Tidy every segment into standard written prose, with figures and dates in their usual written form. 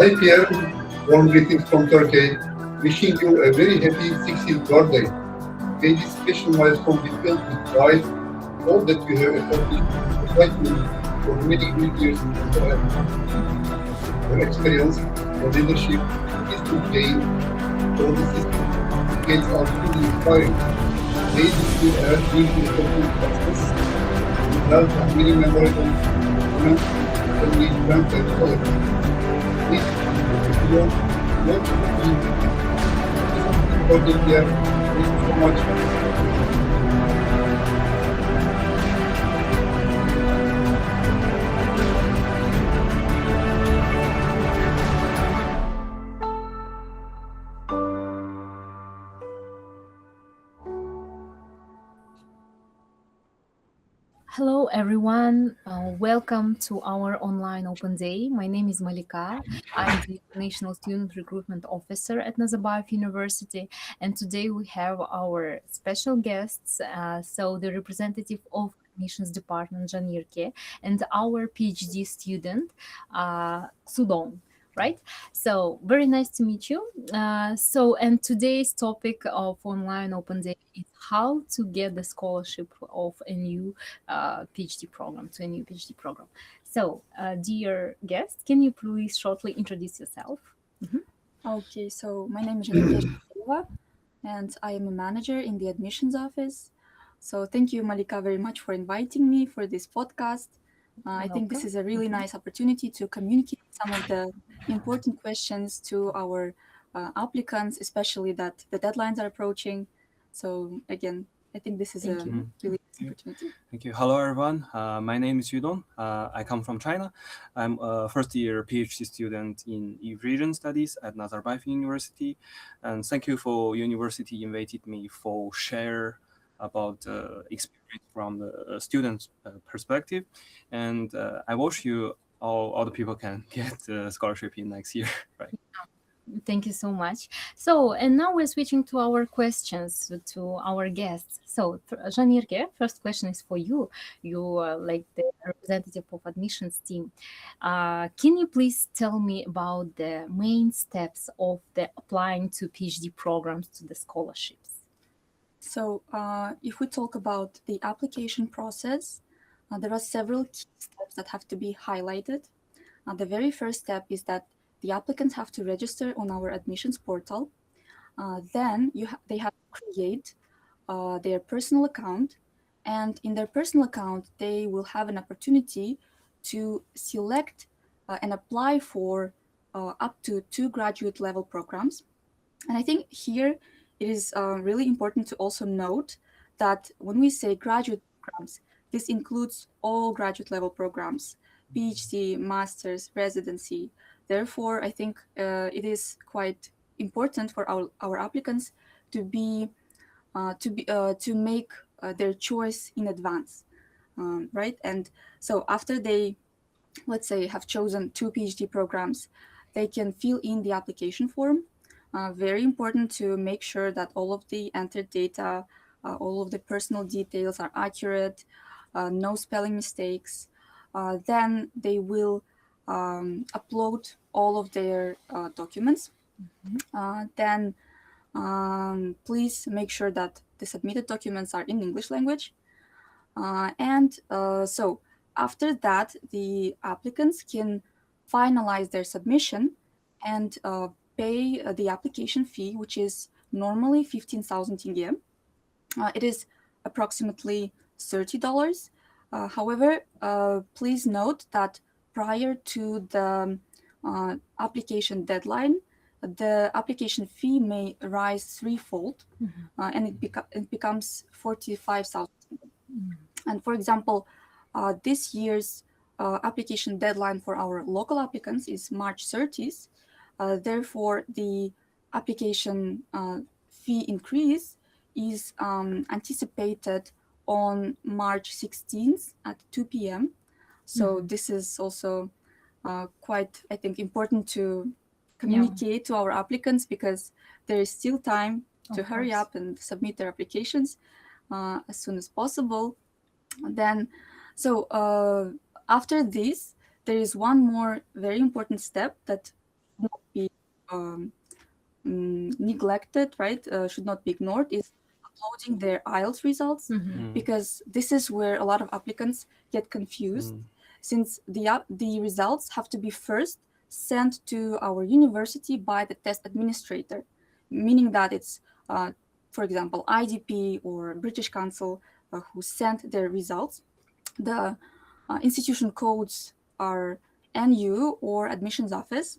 Hi Pierre, warm greetings from Turkey. Wishing you a very happy 60th birthday. May this special milestone be filled with pride, all that you have accomplished quietly for many good years ahead. Your experience, your leadership, history gain, all the gains are truly inspiring. May this year ahead bring you complete success, with health and many memorable moments when we friends and colleagues. Please, if you want to be important here, thank you so much. Hello, everyone. Welcome to our online open day. My name is Malika. I'm the National Student Recruitment Officer at Nazarbayev University. And today we have our special guests. So the representative of Admissions Department, Janirke, and our PhD student, Xudong. Right? So very nice to meet you. And today's topic of online open day is how to get the scholarship of a new PhD program, to a new PhD program. So, dear guest, can you please shortly introduce yourself? Okay, so my name is Taishibekova, and I am a manager in the admissions office. So thank you, Malika, very much for inviting me for this podcast. I think this is a really nice opportunity to communicate some of the important questions to our applicants, especially that the deadlines are approaching. So again, I think this is a really nice opportunity. Thank you. Hello, everyone. My name is Xudong. I come from China. I'm a first-year PhD student in Eurasian Studies at Nazarbayev University. And thank you for university invited me for share about experience from the student's perspective. And I wish you all the people can get the scholarship in next year, right? Thank you so much. So, and now we're switching to our questions to our guests. So, Janirke, first question is for you. You are like the representative of admissions team. Can you please tell me about the main steps of the applying to PhD programs to the scholarships? So if we talk about the application process, there are several key steps that have to be highlighted. The very first step is that the applicants have to register on our admissions portal. Then they have to create their personal account. And in their personal account, they will have an opportunity to select and apply for up to 2 graduate level programs. And I think here it is really important to also note that when we say graduate programs, this includes all graduate level programs, PhD, master's, residency. Therefore, I think it is quite important for our applicants to make their choice in advance, right? And so after they, let's say, have chosen 2 PhD programs, they can fill in the application form. Very important to make sure that all of the entered data, all of the personal details are accurate, no spelling mistakes. Then they will upload all of their documents. Then please make sure that the submitted documents are in English language. So after that, the applicants can finalize their submission and pay the application fee, which is normally 15,000 tenge. It is approximately $30. However, please note that prior to the application deadline, the application fee may rise threefold, and it becomes 45,000. And for example, this year's application deadline for our local applicants is March 30th. Therefore, the application fee increase is anticipated on March 16th at 2 p.m. So this is also quite, I think, important to communicate to our applicants, because there is still time to hurry up and submit their applications as soon as possible. Then, so after this, there is one more very important step that not be neglected, right? Should not be ignored is uploading their IELTS results, because this is where a lot of applicants get confused, since the results have to be first sent to our university by the test administrator, meaning that it's, for example, IDP or British Council who sent their results. The institution codes are NU or admissions office.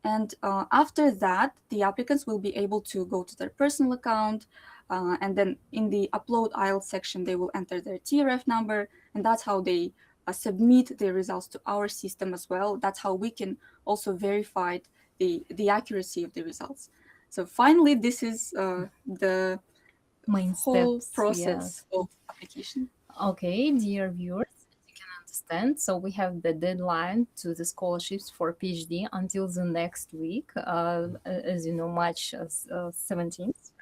And after that, the applicants will be able to go to their personal account, and then in the upload IELTS section, they will enter their TRF number, and that's how they submit their results to our system as well. That's how we can also verify the accuracy of the results. So finally, this is the Main whole steps, process of application. Okay, dear viewers, as you can understand, so we have the deadline to the scholarships for PhD until the next week, as you know, March 17th.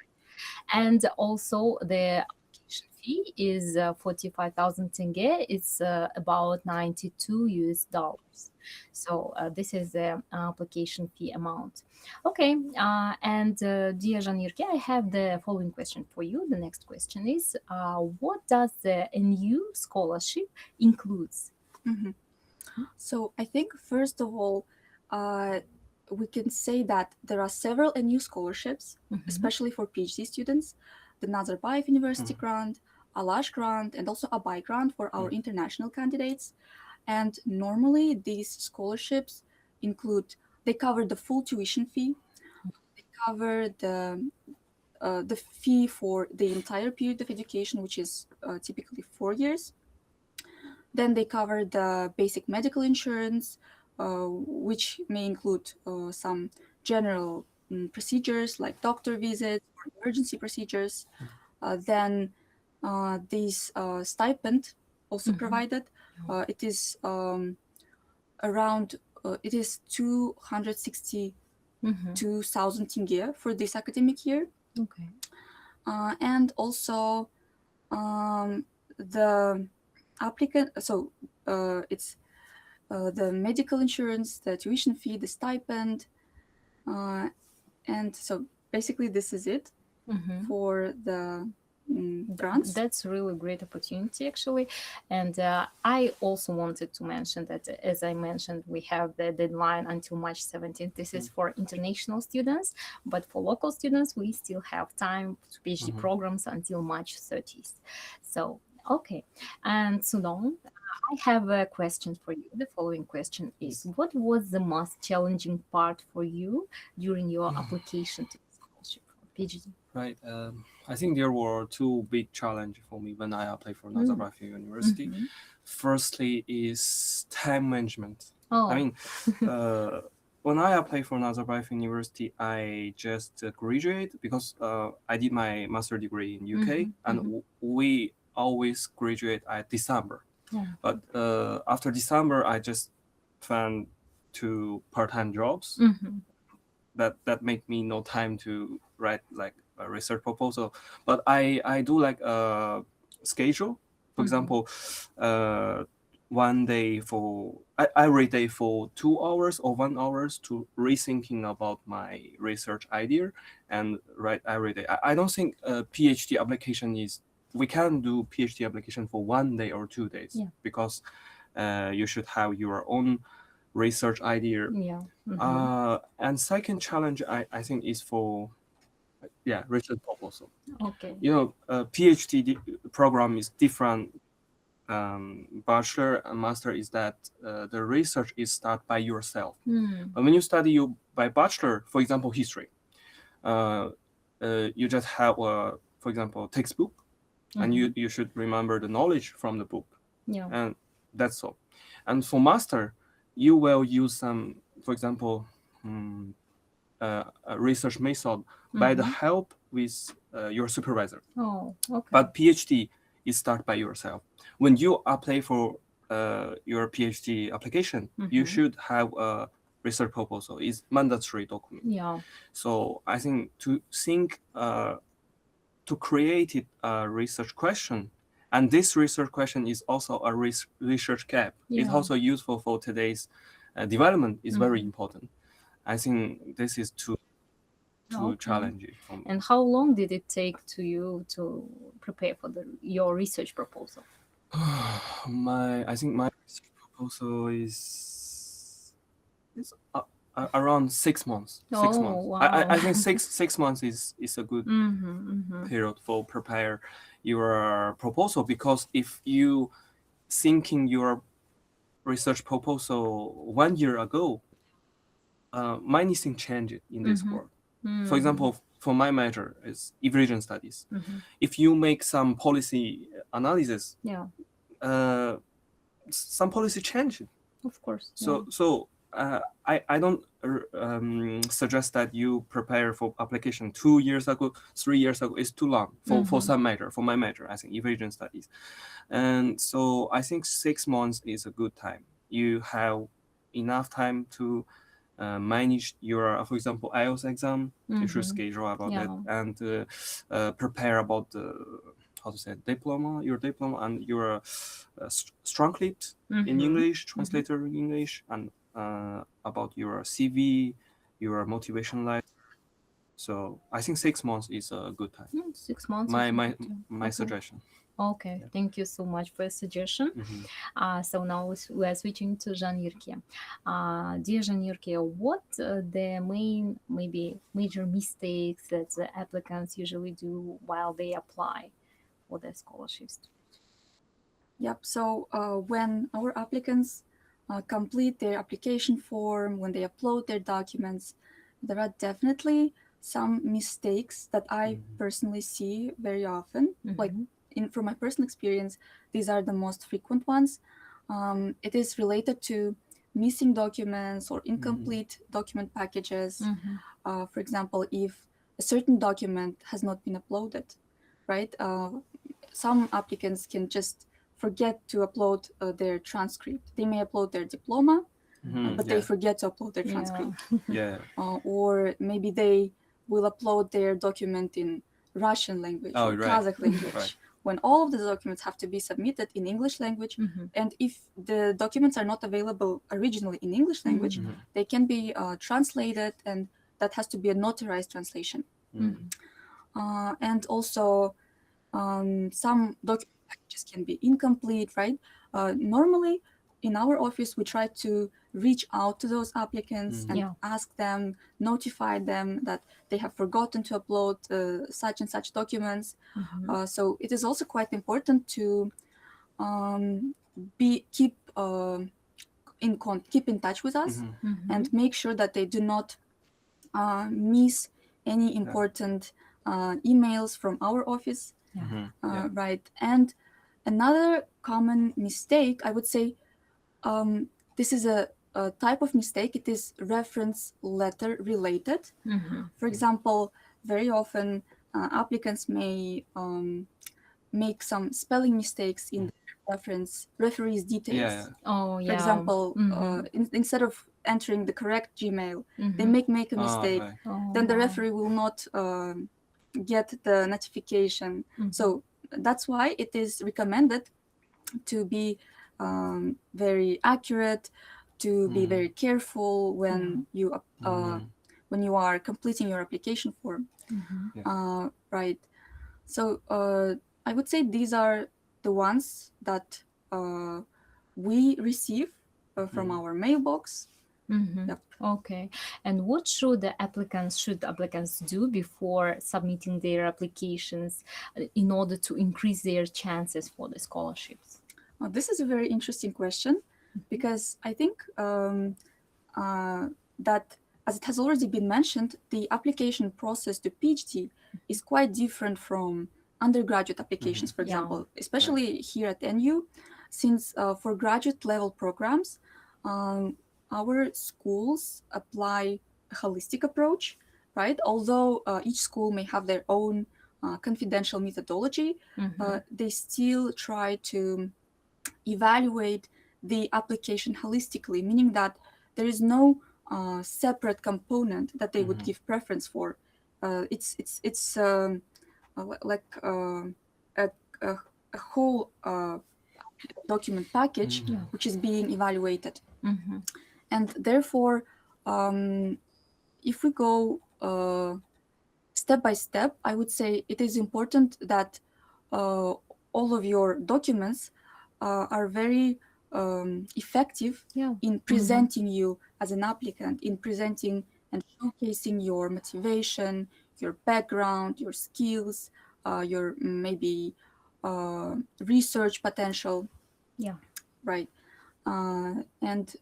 And also the application fee is 45,000 tenge. It's about $92. So this is the application fee amount. Okay, and dear Janirke, I have the following question for you. The next question is, what does the NU scholarship includes? So I think first of all, we can say that there are several NU scholarships, especially for PhD students, the Nazarbayev University grant, Alash grant, and also a BI grant for our international candidates. And normally these scholarships they cover the full tuition fee, they cover the fee for the entire period of education, which is typically 4 years. Then they cover the basic medical insurance, which may include some general procedures like doctor visits or emergency procedures. Then these stipend also provided. It is around, it is 262,000 tenge for this academic year. Okay. And also the applicant, so it's the medical insurance, the tuition fee, the stipend, and so basically this is it for the grants. That's a really great opportunity, actually. And I also wanted to mention that, as I mentioned, we have the deadline until March 17th. This is for international students, but for local students, we still have time to PhD programs until March 30th. So, okay. And Xudong, I have a question for you. The following question is, what was the most challenging part for you during your application to the scholarship for PhD? Right. I think there were two big challenges for me when I applied for Nazarbayev University. Firstly is time management. Oh. I mean, when I applied for Nazarbayev University, I just graduated because I did my master degree in UK, and we always graduate at December. Yeah. But after December, I just found two part-time jobs that make me no time to write like a research proposal. But I do like a schedule. For example, one day every day for 2 hours or 1 hour to rethinking about my research idea and write every day. I don't think a PhD application we can do PhD application for 1 day or 2 days because you should have your own research idea. Yeah. And second challenge I think is for research proposal. Okay. You know, PhD program is different. Bachelor and master is that the research is started by yourself. But when you study by bachelor, for example, history, you just have for example, textbook, and you should remember the knowledge from the book. Yeah. And that's all. And for master, you will use some, for example, a research method by the help with your supervisor. Oh, okay. But PhD is start by yourself. When you apply for your PhD application, you should have a research proposal. It's mandatory document. Yeah. So I think to create a research question, and this research question is also a research gap. It's also useful for today's development. Is very important. I think this is too Okay. challenging for me. And how long did it take to you to prepare for your research proposal? I think my research proposal is around 6 months. 6 Oh, months. wow. I think six months is a good Mm-hmm. period for prepare your proposal, because if you thinking your research proposal 1 year ago, many things changed in this world. For example, for my major is Eurasian Studies. If you make some policy analysis, Yeah, some policy change. of course. So I don't suggest that you prepare for application 2 years ago, 3 years ago. It's too long for some major. For my major, I think Eurasian Studies, and so I think 6 months is a good time. You have enough time to manage your, for example, IELTS exam. You should schedule about Yeah. that and prepare about the how to say your diploma and your transcript in English, translator in English, and about your CV, your motivation letter. So I think 6 months is a good time. 6 months. My is a my good time. my Okay. suggestion. Okay, thank you so much for your suggestion. So now we are switching to Jean-Yurki. Dear Jean-Yurki, what the maybe major mistakes that the applicants usually do while they apply for their scholarships? Yep. So when our applicants complete their application form, when they upload their documents, there are definitely some mistakes that I personally see very often. Like from my personal experience, these are the most frequent ones. It is related to missing documents or incomplete document packages. For example, if a certain document has not been uploaded, right? Some applicants can just forget to upload their transcript. They may upload their diploma, but they forget to upload their transcript. Yeah. Or maybe they will upload their document in Russian language or Kazakh language. Right. When all of the documents have to be submitted in English language, and if the documents are not available originally in English language, they can be translated, and that has to be a notarized translation. And also, some document packages can be incomplete, right? Normally, in our office, we try to reach out to those applicants and ask them, notify them that they have forgotten to upload such and such documents. So it is also quite important to keep in touch with us and make sure that they do not miss any important emails from our office. Right. And another common mistake, I would say, this is a type of mistake. It is reference letter related. For example, very often applicants may make some spelling mistakes in the referee's details. Oh, yeah. For example, instead of entering the correct Gmail, they make a mistake. Then the referee will not get the notification. So that's why it is recommended to be very accurate, to be very careful when you are completing your application form. Right. So I would say these are the ones that we receive from our mailbox. Yep. Okay. And what should applicants do before submitting their applications in order to increase their chances for the scholarships? This is a very interesting question, because I think that, as it has already been mentioned, the application process to PhD is quite different from undergraduate applications, for example, especially here at NU, since for graduate level programs, our schools apply a holistic approach, right? Although each school may have their own confidential methodology, they still try to evaluate the application holistically, meaning that there is no separate component that they would give preference for. It's like a whole document package which is being evaluated. And therefore, if we go step by step, I would say it is important that all of your documents are very effective in presenting you as an applicant, in presenting and showcasing your motivation, your background, your skills, your maybe research potential. Yeah. Right. And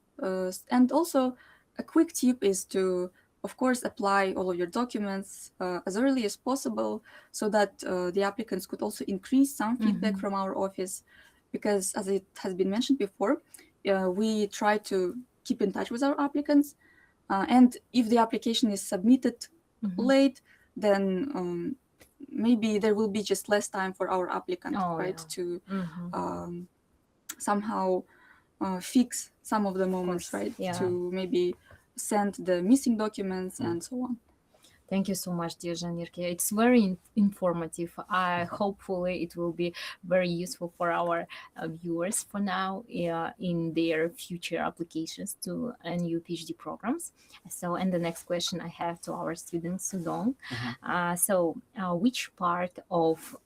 also a quick tip is to, of course, apply all of your documents as early as possible, so that the applicants could also increase some feedback from our office, because as it has been mentioned before, we try to keep in touch with our applicants, and if the application is submitted late, then maybe there will be just less time for our applicant, to somehow fix some of the moments, to maybe send the missing documents and so on. Thank you so much, dear Janirke. It's very informative. Hopefully it will be very useful for our viewers for now in their future applications to new PhD programs. So, and the next question I have to our student Xudong. Which part of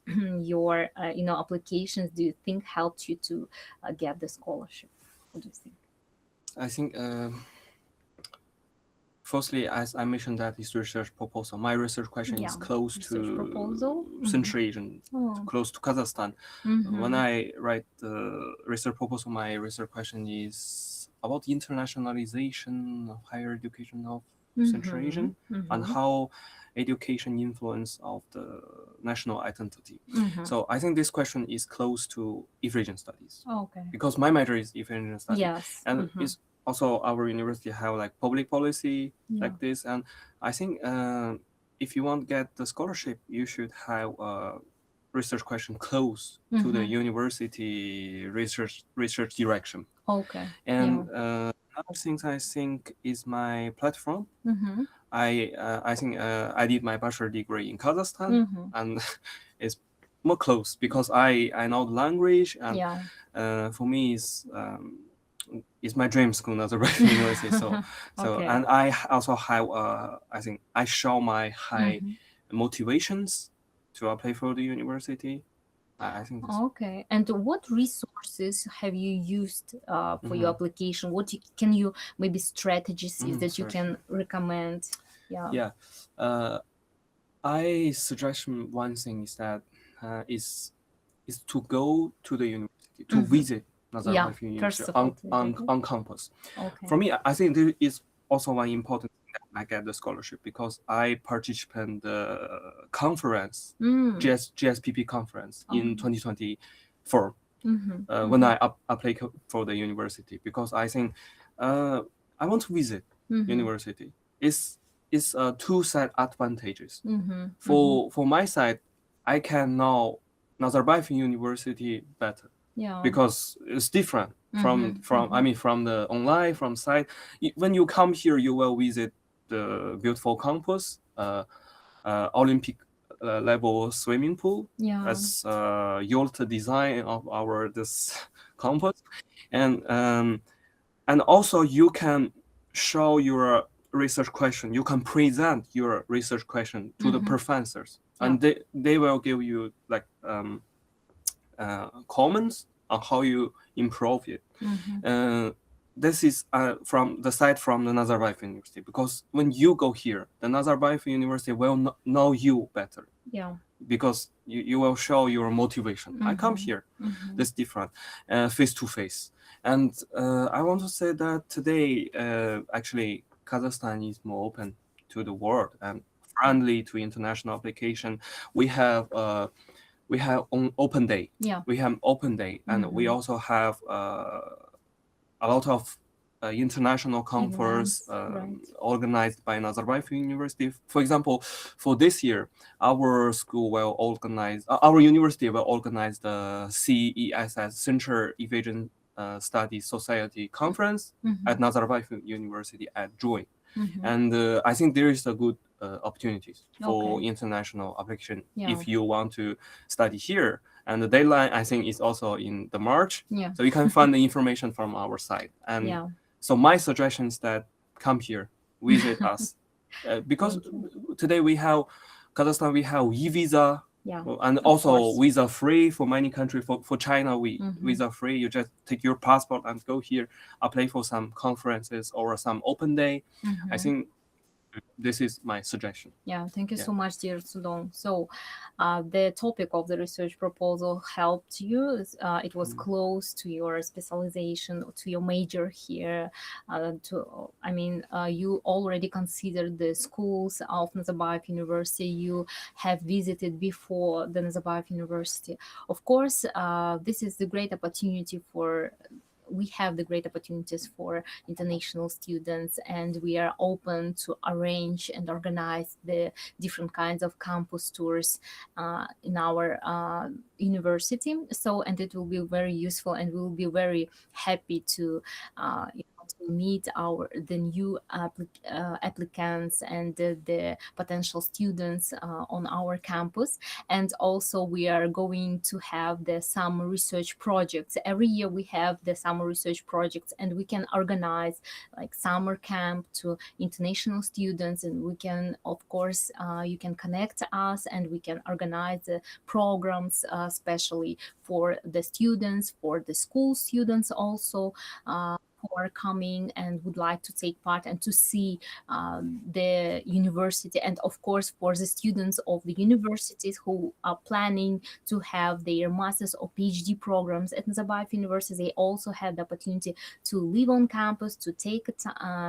your applications do you think helped you to get the scholarship? What do you think? I think firstly, as I mentioned, that is research proposal. My research question is close to Central Asian, close to Kazakhstan. When I write the research proposal, my research question is about internationalization of higher education of Central Asian and how education influence of the national identity. So I think this question is close to Eurasian Studies. Because my major is Eurasian Studies. And it's also our university have like public policy like this, and I think if you want to get the scholarship, you should have a research question close to the university research direction. And another thing I think is my platform. I think I did my bachelor degree in Kazakhstan, and it's more close because I know the language, and for me it's my dream school, Nazarbayev University. And I also have I think I show my high motivations to apply for the university. I think and what resources have you used for your application? What can you maybe strategies that you can recommend? I suggest one thing is that is to go to the university, to visit Nazarbayev University on campus. For me, I think there is also one important thing that I get the scholarship because I participate in the conference, GSPP conference in 2024 when I applied for the university, because I think I want to visit university. It's two side advantages. For my side, I can know Nazarbayev University better. Because it's different from the online, from site. When you come here, you will visit the beautiful campus, Olympic level swimming pool. That's yacht design of this campus, and also you can show your research question. You can present your research question to the professors, and they will give you like comments on how you improve it. This is from the side from the Nazarbayev University, because when you go here, the Nazarbayev University will know you better. Because you will show your motivation. I come here, that's different, face to face. And I want to say that today, actually, Kazakhstan is more open to the world and friendly to international application. We have on open day. We have open day, and we also have a lot of international conference organized by Nazarbayev University. For example, for this year, our school will organize, our university will organize the CESS, Central Eurasian Studies Society Conference at Nazarbayev University at June. And I think there is a good opportunities for international application if you want to study here. And the deadline, I think, is also in the March. So you can find the information from our site. And so my suggestion is that come here, visit us, Because Thank today we have Kazakhstan, we have e-visa, Yeah. and of also course. visa free for many countries. For China, we Mhm. visa free. You just take your passport and go here, apply for some conferences or some open day. I Mhm. think this is my suggestion. Yeah, thank you Yeah. so much, dear Xudong. So, the topic of the research proposal helped you. It was close to your specialization, to your major here. You already considered the schools of Nazarbayev University. You have visited before the Nazarbayev University. Of course, this is the great opportunity for. We have the great opportunities for international students, and we are open to arrange and organize the different kinds of campus tours in our university. So, and it will be very useful, and we will be very happy to to meet the new applicants and the potential students on our campus. And also we are going to have the summer research projects. Every year we have the summer research projects, and we can organize like summer camp to international students, and we can, of course, you can connect us, and we can organize programs especially for the students, for the school students also, who are coming and would like to take part and to see the university. And of course, for the students of the universities who are planning to have their master's or PhD programs at Nazarbayev University, they also have the opportunity to live on campus, to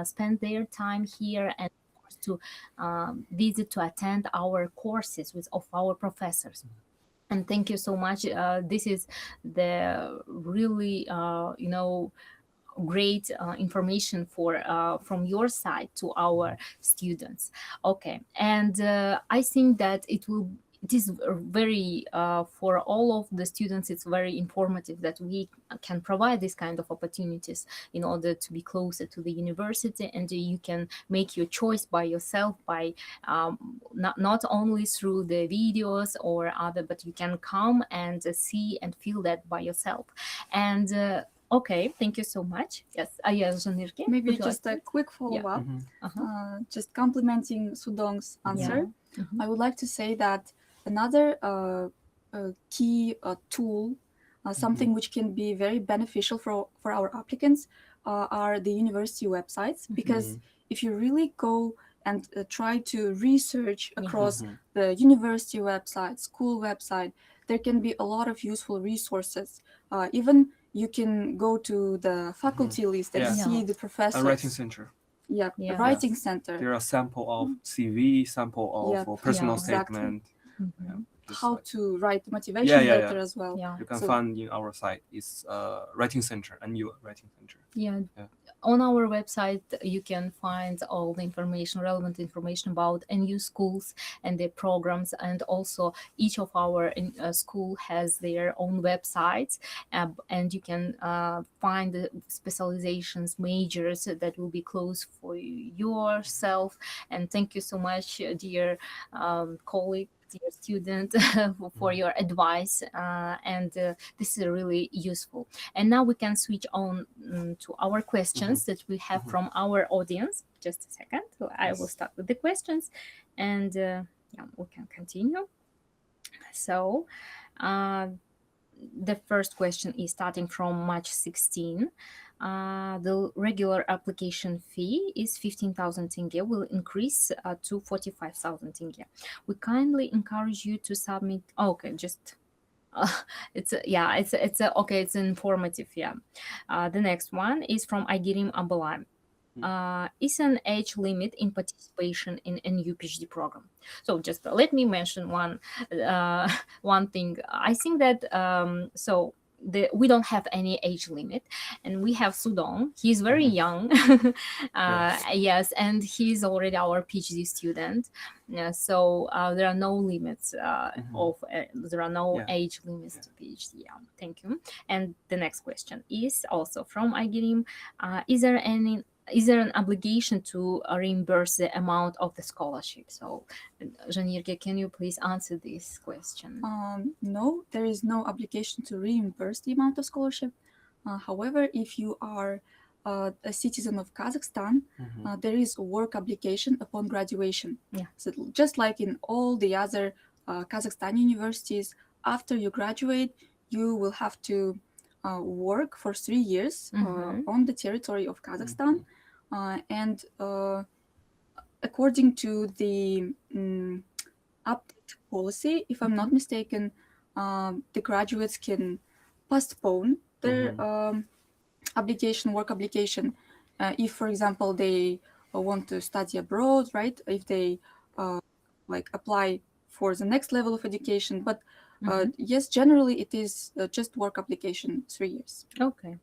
spend their time here, and of course to visit, to attend our courses of our professors. And thank you so much. This is the really, great information from your side to our students. Okay, and I think that it is very for all of the students, it's very informative that we can provide this kind of opportunities in order to be closer to the university, and you can make your choice by yourself, by not only through the videos or other, but you can come and see and feel that by yourself. And okay, thank you so much. Yes, Janirke, Maybe would you just like a to? quick follow-up, just complimenting Xudong's answer. Mhm. I would like to say that another key tool, something which can be very beneficial for our applicants, are the university websites. Because if you really go and try to research across the university website, school website, there can be a lot of useful resources. Even you can go to the faculty list and Yeah. see the A professors. writing center. Yeah, Yeah. a writing center. There are sample of CV, sample of Yeah. personal Yeah. Exactly. statement. Mhm. Yeah, this How site. to write the motivation Yeah. letter as well. Yeah. You can So- find in our site is writing center, and your writing center. Yeah. Yeah. On our website, you can find all the information, relevant information about NU schools and their programs. And also each of our school has their own websites, and you can find the specializations, majors that will be close for yourself. And thank you so much, dear colleague, dear student, for your advice. And this is really useful. And now we can switch on to our questions that we have from our audience. Just a second. So I will start with the questions, and we can continue. So the first question is starting from March 16. The regular application fee is 15,000 tenge, will increase to 45,000 tenge. We kindly encourage you to submit. Okay, just it's okay. It's informative. Yeah. The next one is from Agirim Abalam. Is an age limit in participation in NU PhD program? So just let me mention one thing. I think that we don't have any age limit, and we have Xudong. He's very young, yes, and he's already our PhD student. So there are no limits there are no age limits to PhD. Yeah, thank you. And the next question is also from Agirim. Is there an obligation to reimburse the amount of the scholarship? So, Janirke, can you please answer this question? No, there is no obligation to reimburse the amount of scholarship. However, if you are a citizen of Kazakhstan, there is a work obligation upon graduation. Yeah. So just like in all the other Kazakhstan universities, after you graduate, you will have to work for 3 years on the territory of Kazakhstan. And according to the update policy, if I'm not mistaken, the graduates can postpone their work obligation, if, for example, they want to study abroad, right? If they like apply for the next level of education. But yes, generally it is just work application 3 years. Okay.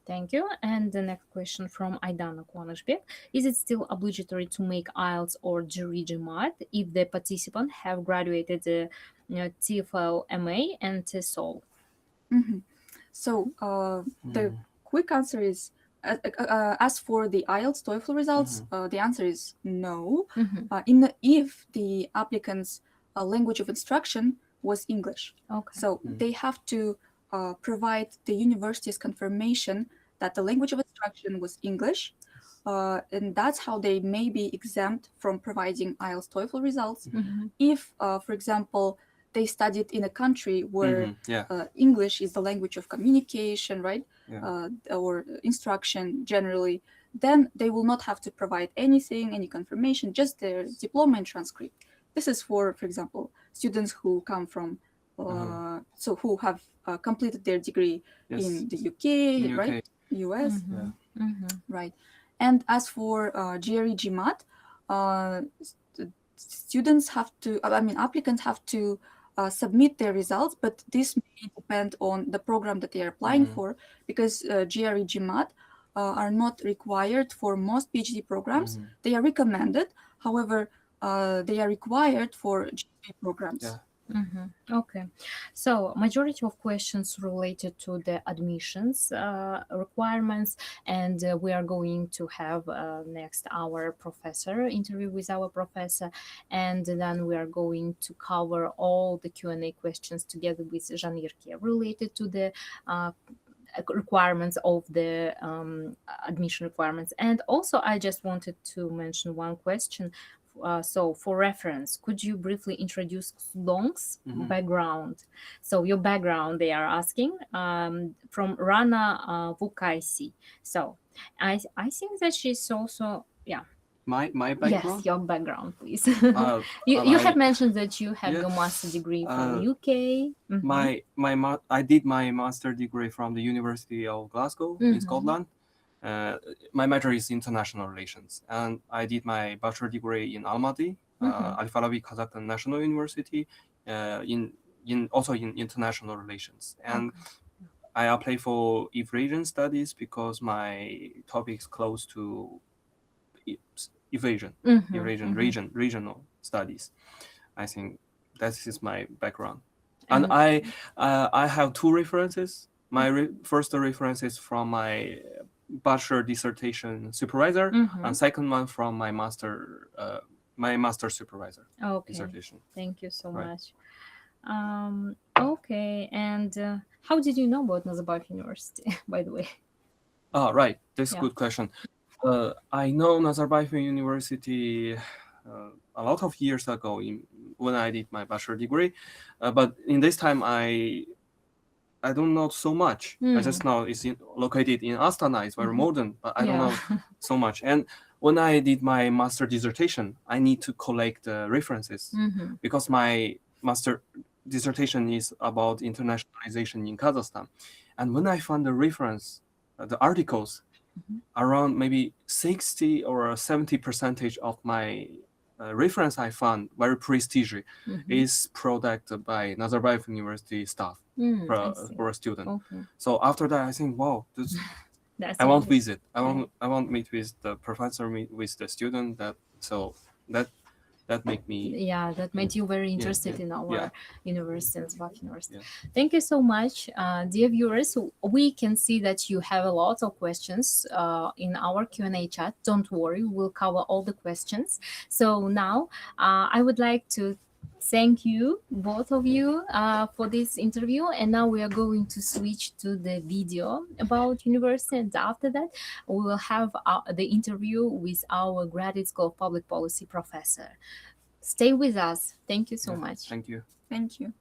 Thank you. And the next question from Aidana Kwanishbek. Is it still obligatory to make IELTS or GRE-GMAT if the participant have graduated the TOEFL MA and TESOL? So the quick answer is, as for the IELTS TOEFL results, the answer is no. If the applicant's language of instruction was English. Okay. So they have to provide the university's confirmation that the language of instruction was English, and that's how they may be exempt from providing IELTS TOEFL results. If, for example, they studied in a country where English is the language of communication, right? Or instruction generally, then they will not have to provide anything, any confirmation, just their diploma and transcript. This is for example, students who come from, so who have completed their degree in the UK, right? US, right? And as for GRE-GMAT, students have to, applicants have to submit their results, but this may depend on the program that they are applying for, because GRE-GMAT are not required for most PhD programs. They are recommended, however, they are required for GP programs. Okay, so majority of questions related to the admissions requirements, and we are going to have next our professor interview with our professor, and then we are going to cover all the Q&A questions together with Janirke related to the requirements of the admission requirements. And also I just wanted to mention one question. So for reference, could you briefly introduce Xudong's background? So your background, they are asking, from Rana Vukaisi. So I think that she's also, My background? Yes, your background, please. You have mentioned that you have your master degree from UK. I did my master degree from the University of Glasgow in Scotland. My major is international relations, and I did my bachelor degree in Almaty, Al-Farabi Kazakhstan National University, also in international relations. And I applied for Eurasian Studies because my topic is close to regional studies. I think that is my background. And I have two references. My first reference is from my bachelor dissertation supervisor, and second one from my master supervisor dissertation. Thank you so much. Okay, and how did you know about Nazarbayev University, by the way? Oh, right, that's a good question. I know Nazarbayev University a lot of years ago when I did my bachelor degree, but in this time I don't know so much. I just know it's located in Astana. It's very modern, but I don't know so much. And when I did my master dissertation, I need to collect the references because my master dissertation is about internationalization in Kazakhstan. And when I found the reference, the articles, around maybe 60 or 70% of my reference I found very prestigious is product by Nazarbayev University staff for a student. So after that, I think, wow, I want visit. I want meet with the professor, meet with the student. That make me that made you very interested in our university, Nazarbayev University. Thank you so much, dear viewers. We can see that you have a lot of questions in our Q&A chat. Don't worry, we'll cover all the questions. So now I would like to Thank you, both of you, for this interview. And now we are going to switch to the video about university. And after that, we will have the interview with our Graduate School of Public Policy professor. Stay with us. Thank you so much. Thank you. Thank you.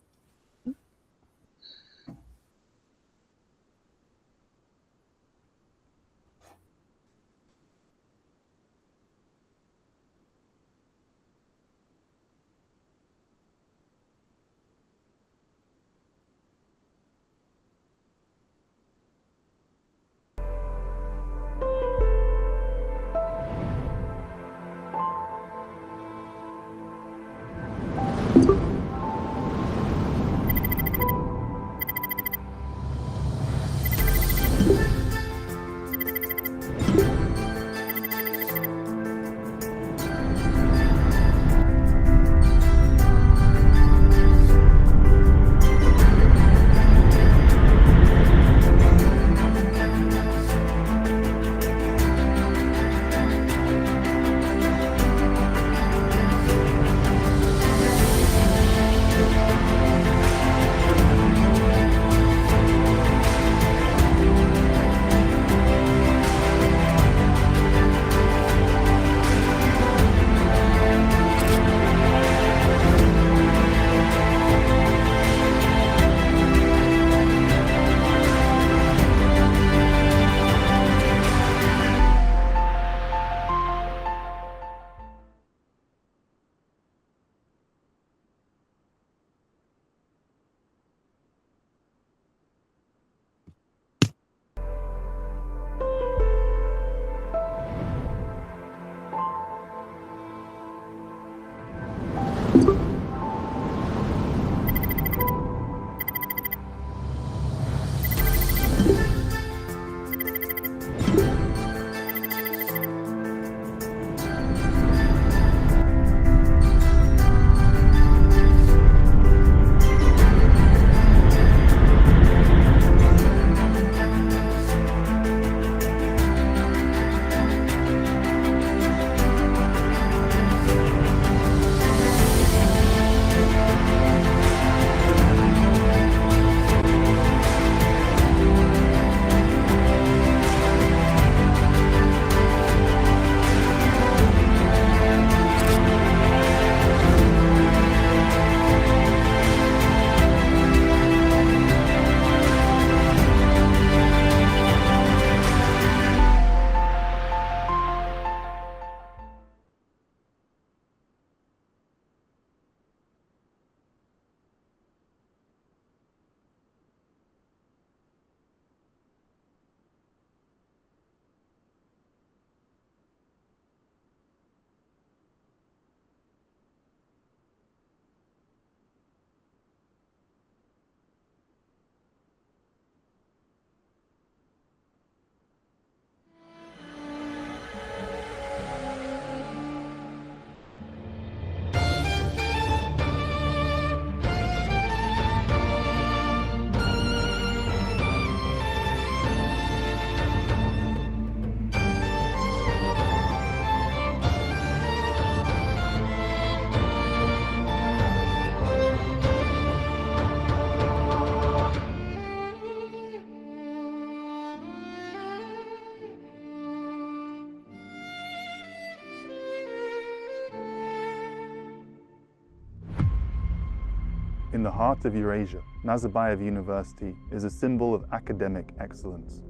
In the heart of Eurasia, Nazarbayev University is a symbol of academic excellence.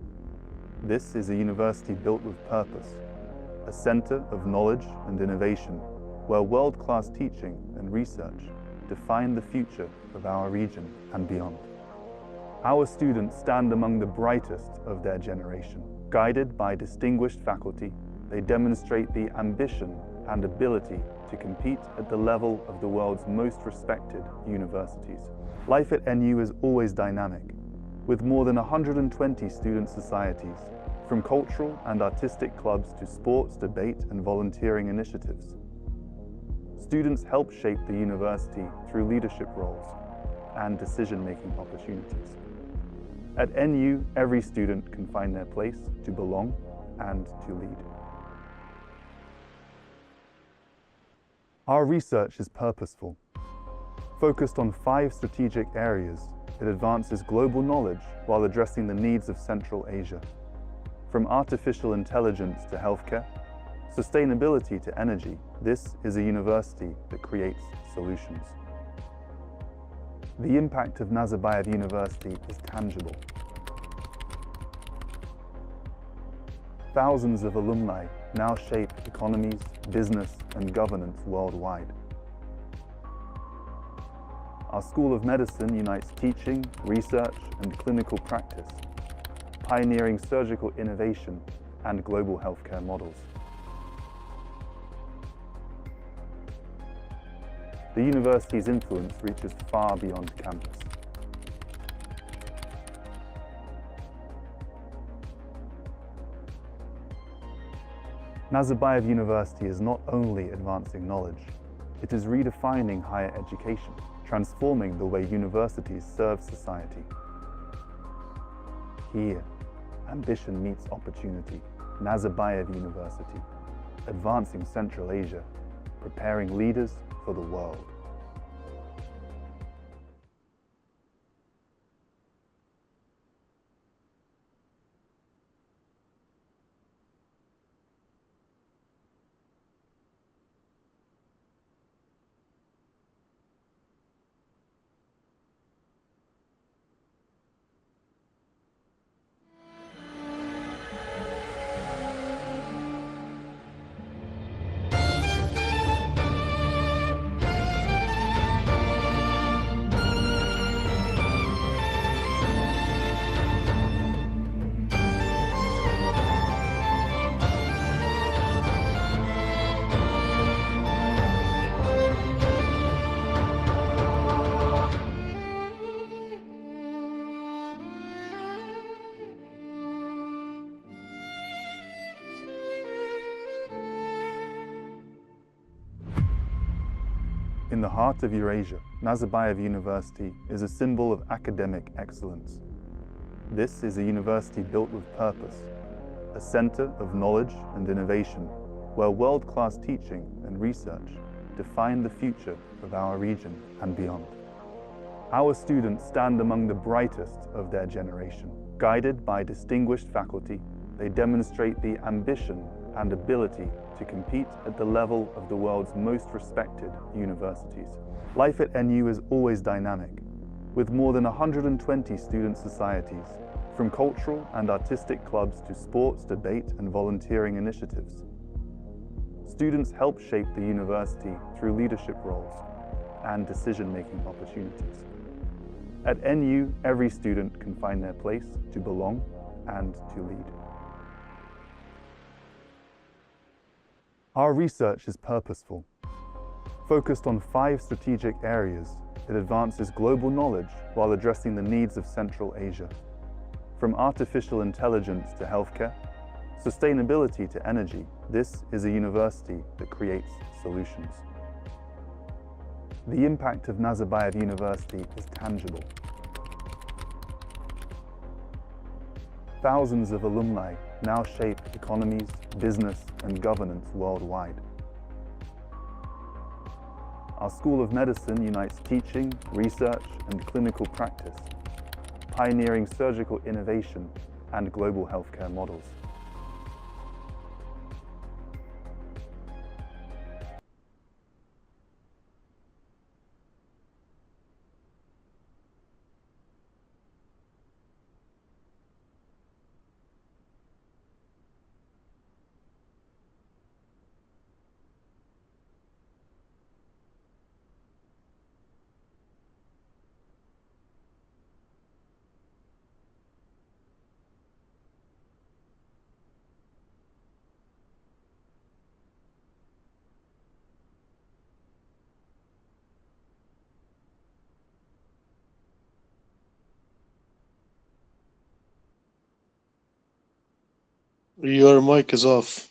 This is a university built with purpose, a center of knowledge and innovation, where world-class teaching and research define the future of our region and beyond. Our students stand among the brightest of their generation. Guided by distinguished faculty, they demonstrate the ambition and ability to compete at the level of the world's most respected universities. Life at NU is always dynamic, with more than 120 student societies, from cultural and artistic clubs to sports, debate, and volunteering initiatives. Students help shape the university through leadership roles and decision-making opportunities. At NU, every student can find their place to belong and to lead. Our research is purposeful. Focused on 5 strategic areas, it advances global knowledge while addressing the needs of Central Asia. From artificial intelligence to healthcare, sustainability to energy, this is a university that creates solutions. The impact of Nazarbayev University is tangible. Thousands of alumni now shape economies, business, and governance worldwide. Our School of Medicine unites teaching, research, and clinical practice, pioneering surgical innovation and global healthcare models. The university's influence reaches far beyond campus. Nazarbayev University is not only advancing knowledge, it is redefining higher education, transforming the way universities serve society. Here, ambition meets opportunity. Nazarbayev University, advancing Central Asia, preparing leaders for the world. In the heart of Eurasia, Nazarbayev University is a symbol of academic excellence. This is a university built with purpose, a center of knowledge and innovation, where world-class teaching and research define the future of our region and beyond. Our students stand among the brightest of their generation. Guided by distinguished faculty, they demonstrate the ambition and ability to compete at the level of the world's most respected universities. Life at NU is always dynamic, with more than 120 student societies, from cultural and artistic clubs to sports, debate, and volunteering initiatives. Students help shape the university through leadership roles and decision-making opportunities. At NU, every student can find their place to belong and to lead. Our research is purposeful. Focused on 5 strategic areas, it advances global knowledge while addressing the needs of Central Asia. From artificial intelligence to healthcare, sustainability to energy, this is a university that creates solutions. The impact of Nazarbayev University is tangible. Thousands of alumni now shape economies, business, and governance worldwide. Our School of Medicine unites teaching, research, and clinical practice, pioneering surgical innovation and global healthcare models. Your mic is off.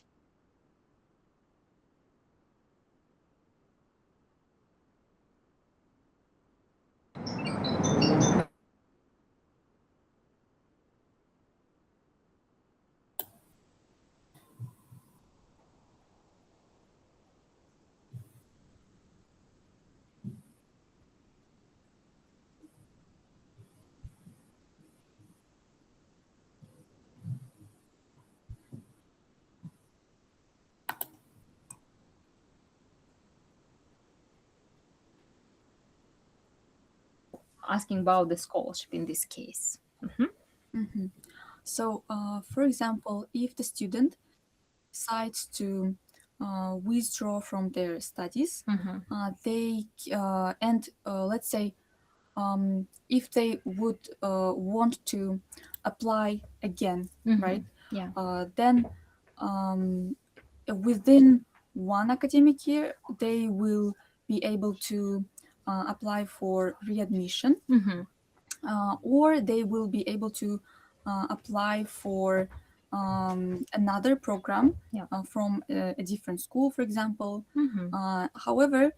asking about the scholarship in this case. So, for example, if the student decides to withdraw from their studies, let's say if they would want to apply again, right? Yeah. Then within one academic year, they will be able to apply for readmission, or they will be able to apply for another program from a different school, for example. However,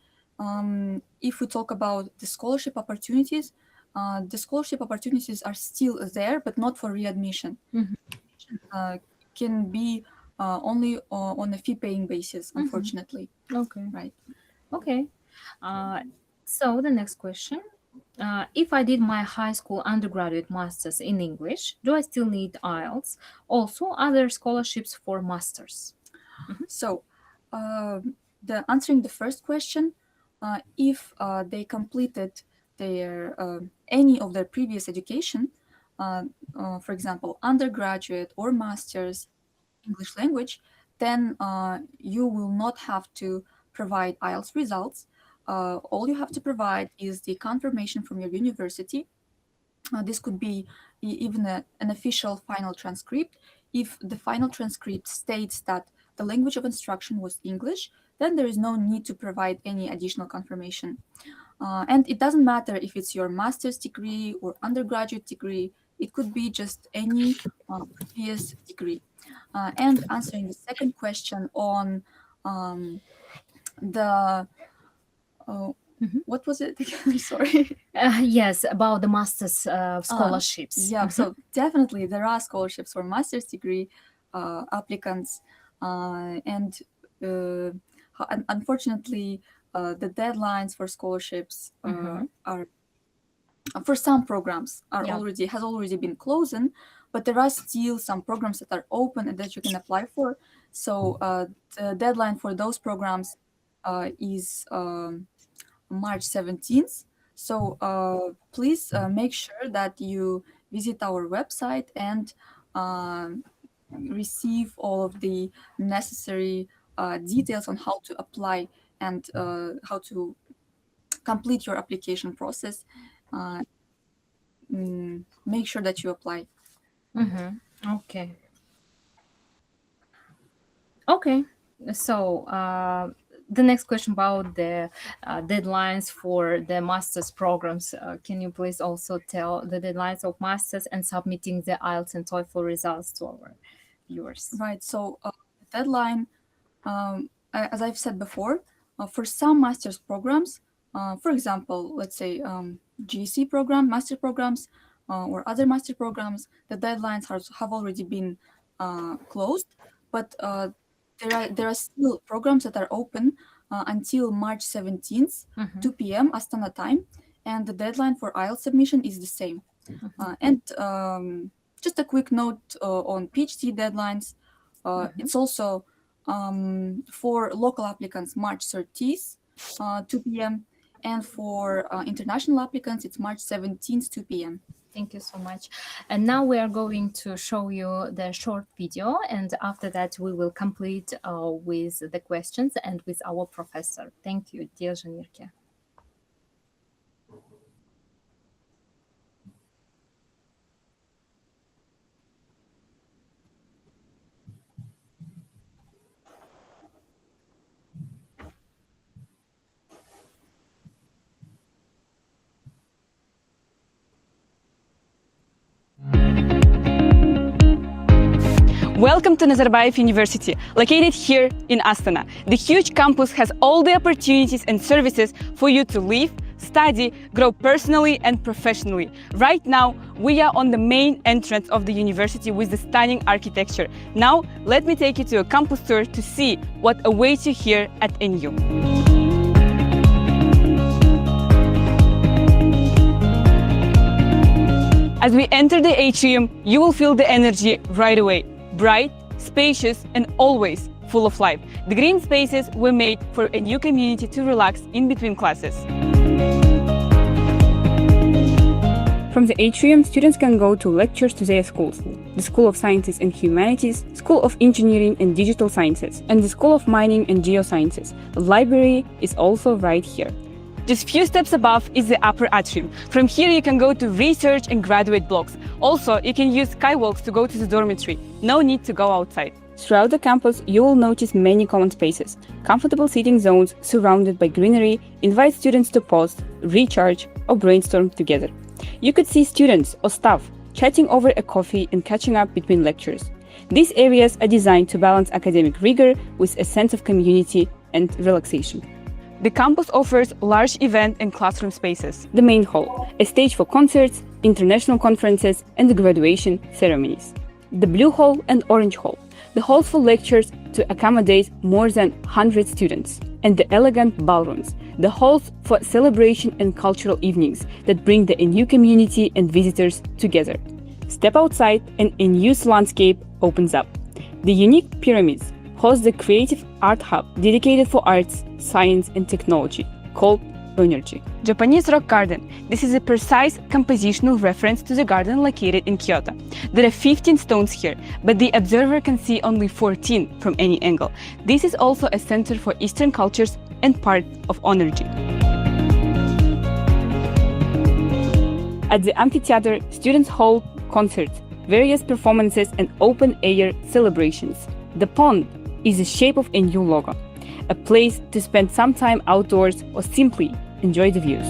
if we talk about the scholarship opportunities are still there, but not for readmission. Can be only on a fee-paying basis, unfortunately. Okay. Right. Okay. So the next question. If I did my high school undergraduate masters in English, do I still need IELTS? Also, other scholarships for masters? So, answering the first question, if they completed their any of their previous education, for example, undergraduate or masters English language, then you will not have to provide IELTS results. All you have to provide is the confirmation from your university. This could be even an official final transcript. If the final transcript states that the language of instruction was English, then there is no need to provide any additional confirmation. And it doesn't matter if it's your master's degree or undergraduate degree. It could be just any previous degree. And answering the second question on the what was it again? I'm sorry. Yes, about the master's scholarships. So definitely there are scholarships for master's degree applicants, and unfortunately the deadlines for scholarships are for some programs has already been closed, but there are still some programs that are open and that you can apply for. So the deadline for those programs is March 17th. So please make sure that you visit our website and receive all of the necessary details on how to apply and how to complete your application process. Make sure that you apply. Okay. Okay. So the next question about the deadlines for the master's programs. Can you please also tell the deadlines of masters and submitting the IELTS and TOEFL results to our viewers? Right. So the deadline, as I've said before, for some master's programs, for example, let's say GC program, master programs, or other master programs, the deadlines have already been closed, but there are still programs that are open until March 17th, 2 p.m. Astana time, and the deadline for IELTS submission is the same. And just a quick note on PhD deadlines, it's also for local applicants March 30th, 2 p.m., and for international applicants it's March 17th, 2 p.m. Thank you so much. And now we are going to show you the short video, and after that we will complete with the questions and with our professor. Thank you, dear Janirke. Welcome to Nazarbayev University, located here in Astana. The huge campus has all the opportunities and services for you to live, study, grow personally and professionally. Right now, we are on the main entrance of the university with the stunning architecture. Now, let me take you to a campus tour to see what awaits you here at NU. As we enter the atrium, you will feel the energy right away. Bright, spacious, and always full of life. The green spaces were made for a new community to relax in between classes. From the atrium, students can go to lectures to their schools: the School of Sciences and Humanities, School of Engineering and Digital Sciences, and the School of Mining and Geosciences. The library is also right here. Just few steps above is the upper atrium. From here you can go to research and graduate blocks. Also, you can use skywalks to go to the dormitory. No need to go outside. Throughout the campus, you will notice many common spaces. Comfortable seating zones surrounded by greenery invite students to pause, recharge, or brainstorm together. You could see students or staff chatting over a coffee and catching up between lectures. These areas are designed to balance academic rigor with a sense of community and relaxation. The campus offers large event and classroom spaces. The main hall, a stage for concerts, international conferences, and the graduation ceremonies. The blue hall and orange hall, the halls for lectures to accommodate more than 100 students. And the elegant ballrooms, the halls for celebration and cultural evenings that bring the NU community and visitors together. Step outside and a new landscape opens up. The unique pyramids host the creative art hub dedicated for arts, science, and technology, called Energy. Japanese Rock Garden. This is a precise compositional reference to the garden located in Kyoto. There are 15 stones here, but the observer can see only 14 from any angle. This is also a center for Eastern cultures and part of Energy. At the amphitheater, students hold concerts, various performances, and open-air celebrations. The pond is the shape of a new logo, a place to spend some time outdoors or simply enjoy the views.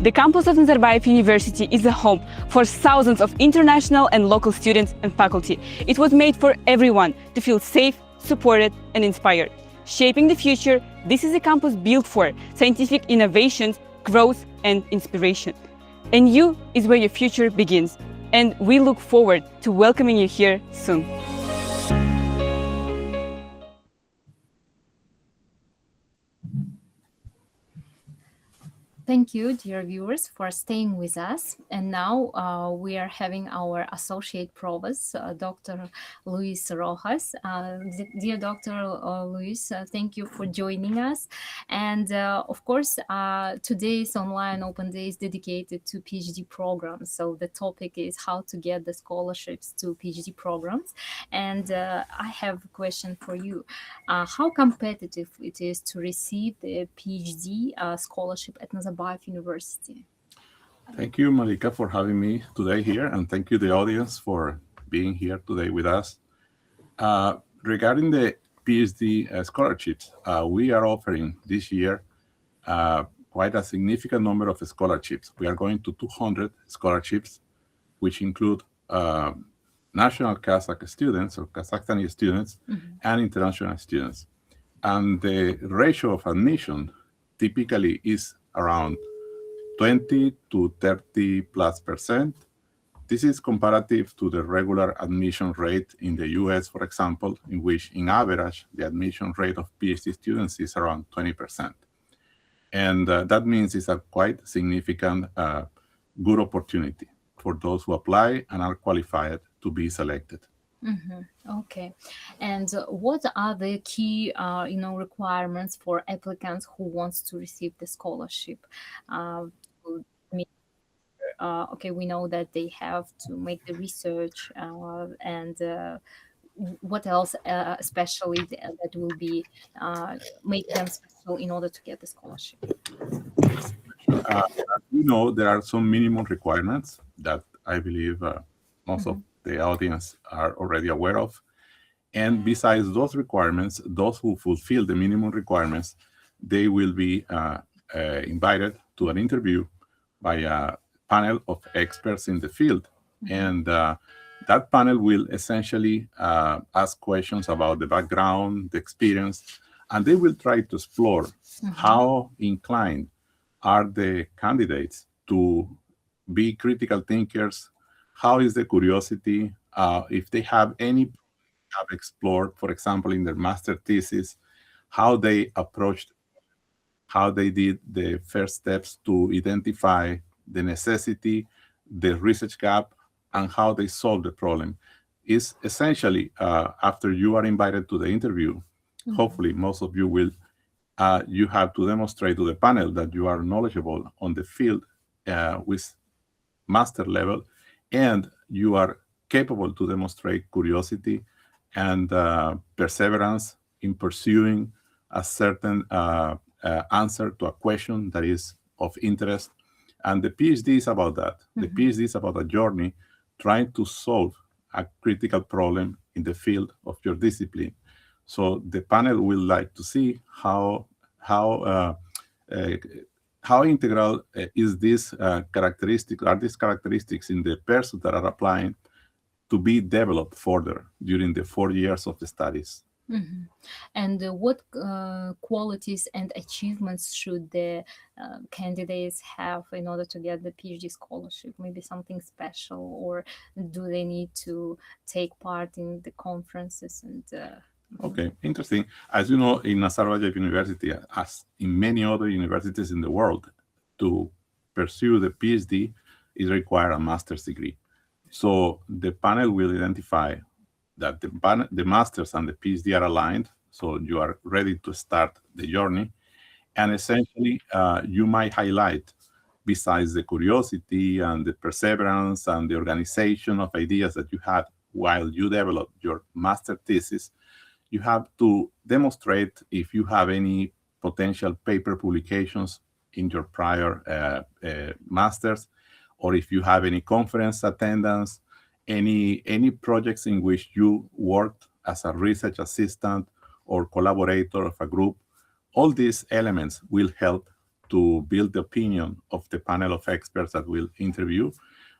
The campus of Nazarbayev University is a home for thousands of international and local students and faculty. It was made for everyone to feel safe, supported, and inspired. Shaping the future, this is a campus built for scientific innovations, growth, and inspiration. NU is where your future begins, and we look forward to welcoming you here soon. Thank you, dear viewers, for staying with us. And now we are having our Associate Provost, Dr. Luis Rojas. Dear Dr. Luis, thank you for joining us. And of course, today's online open day is dedicated to PhD programs. So the topic is how to get the scholarships to PhD programs. And I have a question for you. How competitive it is to receive the PhD scholarship at Nazarbayev University? Thank you, Malika, for having me today here, and thank you, the audience, for being here today with us. Regarding the PhD scholarships, we are offering this year quite a significant number of scholarships. We are going to 200 scholarships, which include national Kazakh students or Kazakhstani students and international students. And the ratio of admission typically is around 20 to 30+%. This is comparative to the regular admission rate in the US, for example, in which, in average, the admission rate of PhD students is around 20%. And that means it's a quite significant, good opportunity for those who apply and are qualified to be selected. Okay. And what are the key, requirements for applicants who wants to receive the scholarship? Okay, we know that they have to make the research and what else, especially that will be make them special in order to get the scholarship? There are some minimum requirements that I believe most of the audience are already aware of. And besides those requirements, those who fulfill the minimum requirements, they will be invited to an interview by a panel of experts in the field. And that panel will essentially ask questions about the background, the experience, and they will try to explore how inclined are the candidates to be critical thinkers, how is the curiosity, if they have any have explored, for example, in their master thesis, how they approached, how they did the first steps to identify the necessity, the research gap, and how they solved the problem. Is essentially, after you are invited to the interview, hopefully most of you will you have to demonstrate to the panel that you are knowledgeable on the field with master level, and you are capable to demonstrate curiosity and perseverance in pursuing a certain answer to a question that is of interest. And the PhD is about that. The PhD is about a journey trying to solve a critical problem in the field of your discipline. So the panel will like to see how integral is this characteristic, are these characteristics in the persons that are applying to be developed further during the 4 years of the studies. And what qualities and achievements should the candidates have in order to get the PhD scholarship? Maybe something special, or do they need to take part in the conferences? And Okay, interesting. As you know, in Nazarbayev University, as in many other universities in the world, to pursue the PhD is required a master's degree. So the panel will identify that the masters and the PhD are aligned, so you are ready to start the journey. And essentially, you might highlight, besides the curiosity and the perseverance and the organization of ideas that you had while you develop your master thesis, you have to demonstrate if you have any potential paper publications in your prior masters, or if you have any conference attendance, any projects in which you worked as a research assistant or collaborator of a group. All these elements will help to build the opinion of the panel of experts that will interview.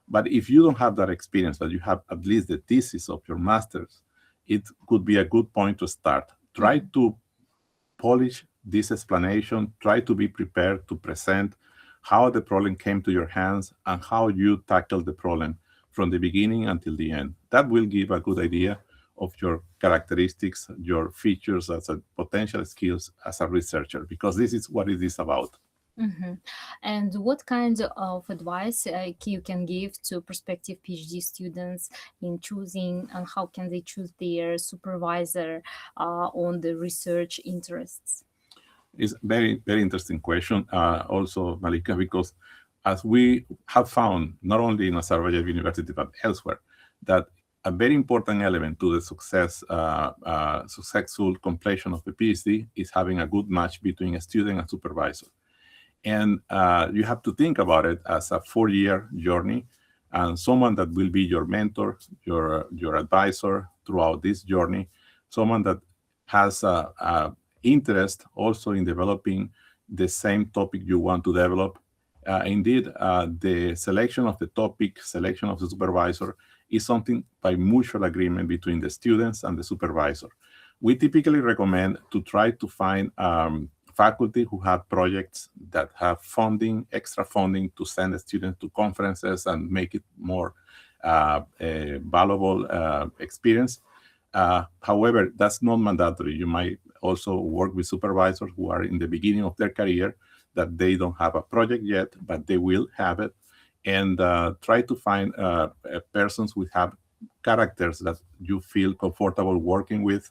But if you don't have that experience, but you have at least the thesis of your master's, it could be a good point to start. Try to polish this explanation, try to be prepared to present how the problem came to your hands and how you tackled the problem from the beginning until the end. That will give a good idea of your characteristics, your features as a potential skills as a researcher, because this is what it is about. And what kind of advice you can give to prospective PhD students in choosing, and how can they choose their supervisor on the research interests? It's very, very interesting question. Also, Malika, because as we have found, not only in Nazarbayev University, but elsewhere, that a very important element to the successful completion of the PhD is having a good match between a student and supervisor. And you have to think about it as a 4-year journey, and someone that will be your mentor, your advisor throughout this journey, someone that has interest also in developing the same topic you want to develop. Indeed, the selection of the topic, selection of the supervisor is something by mutual agreement between the students and the supervisor. We typically recommend to try to find faculty who have projects that have funding, extra funding to send the students to conferences and make it more valuable experience. However, that's not mandatory. You might also work with supervisors who are in the beginning of their career, that they don't have a project yet, but they will have it. And try to find persons who have characters that you feel comfortable working with.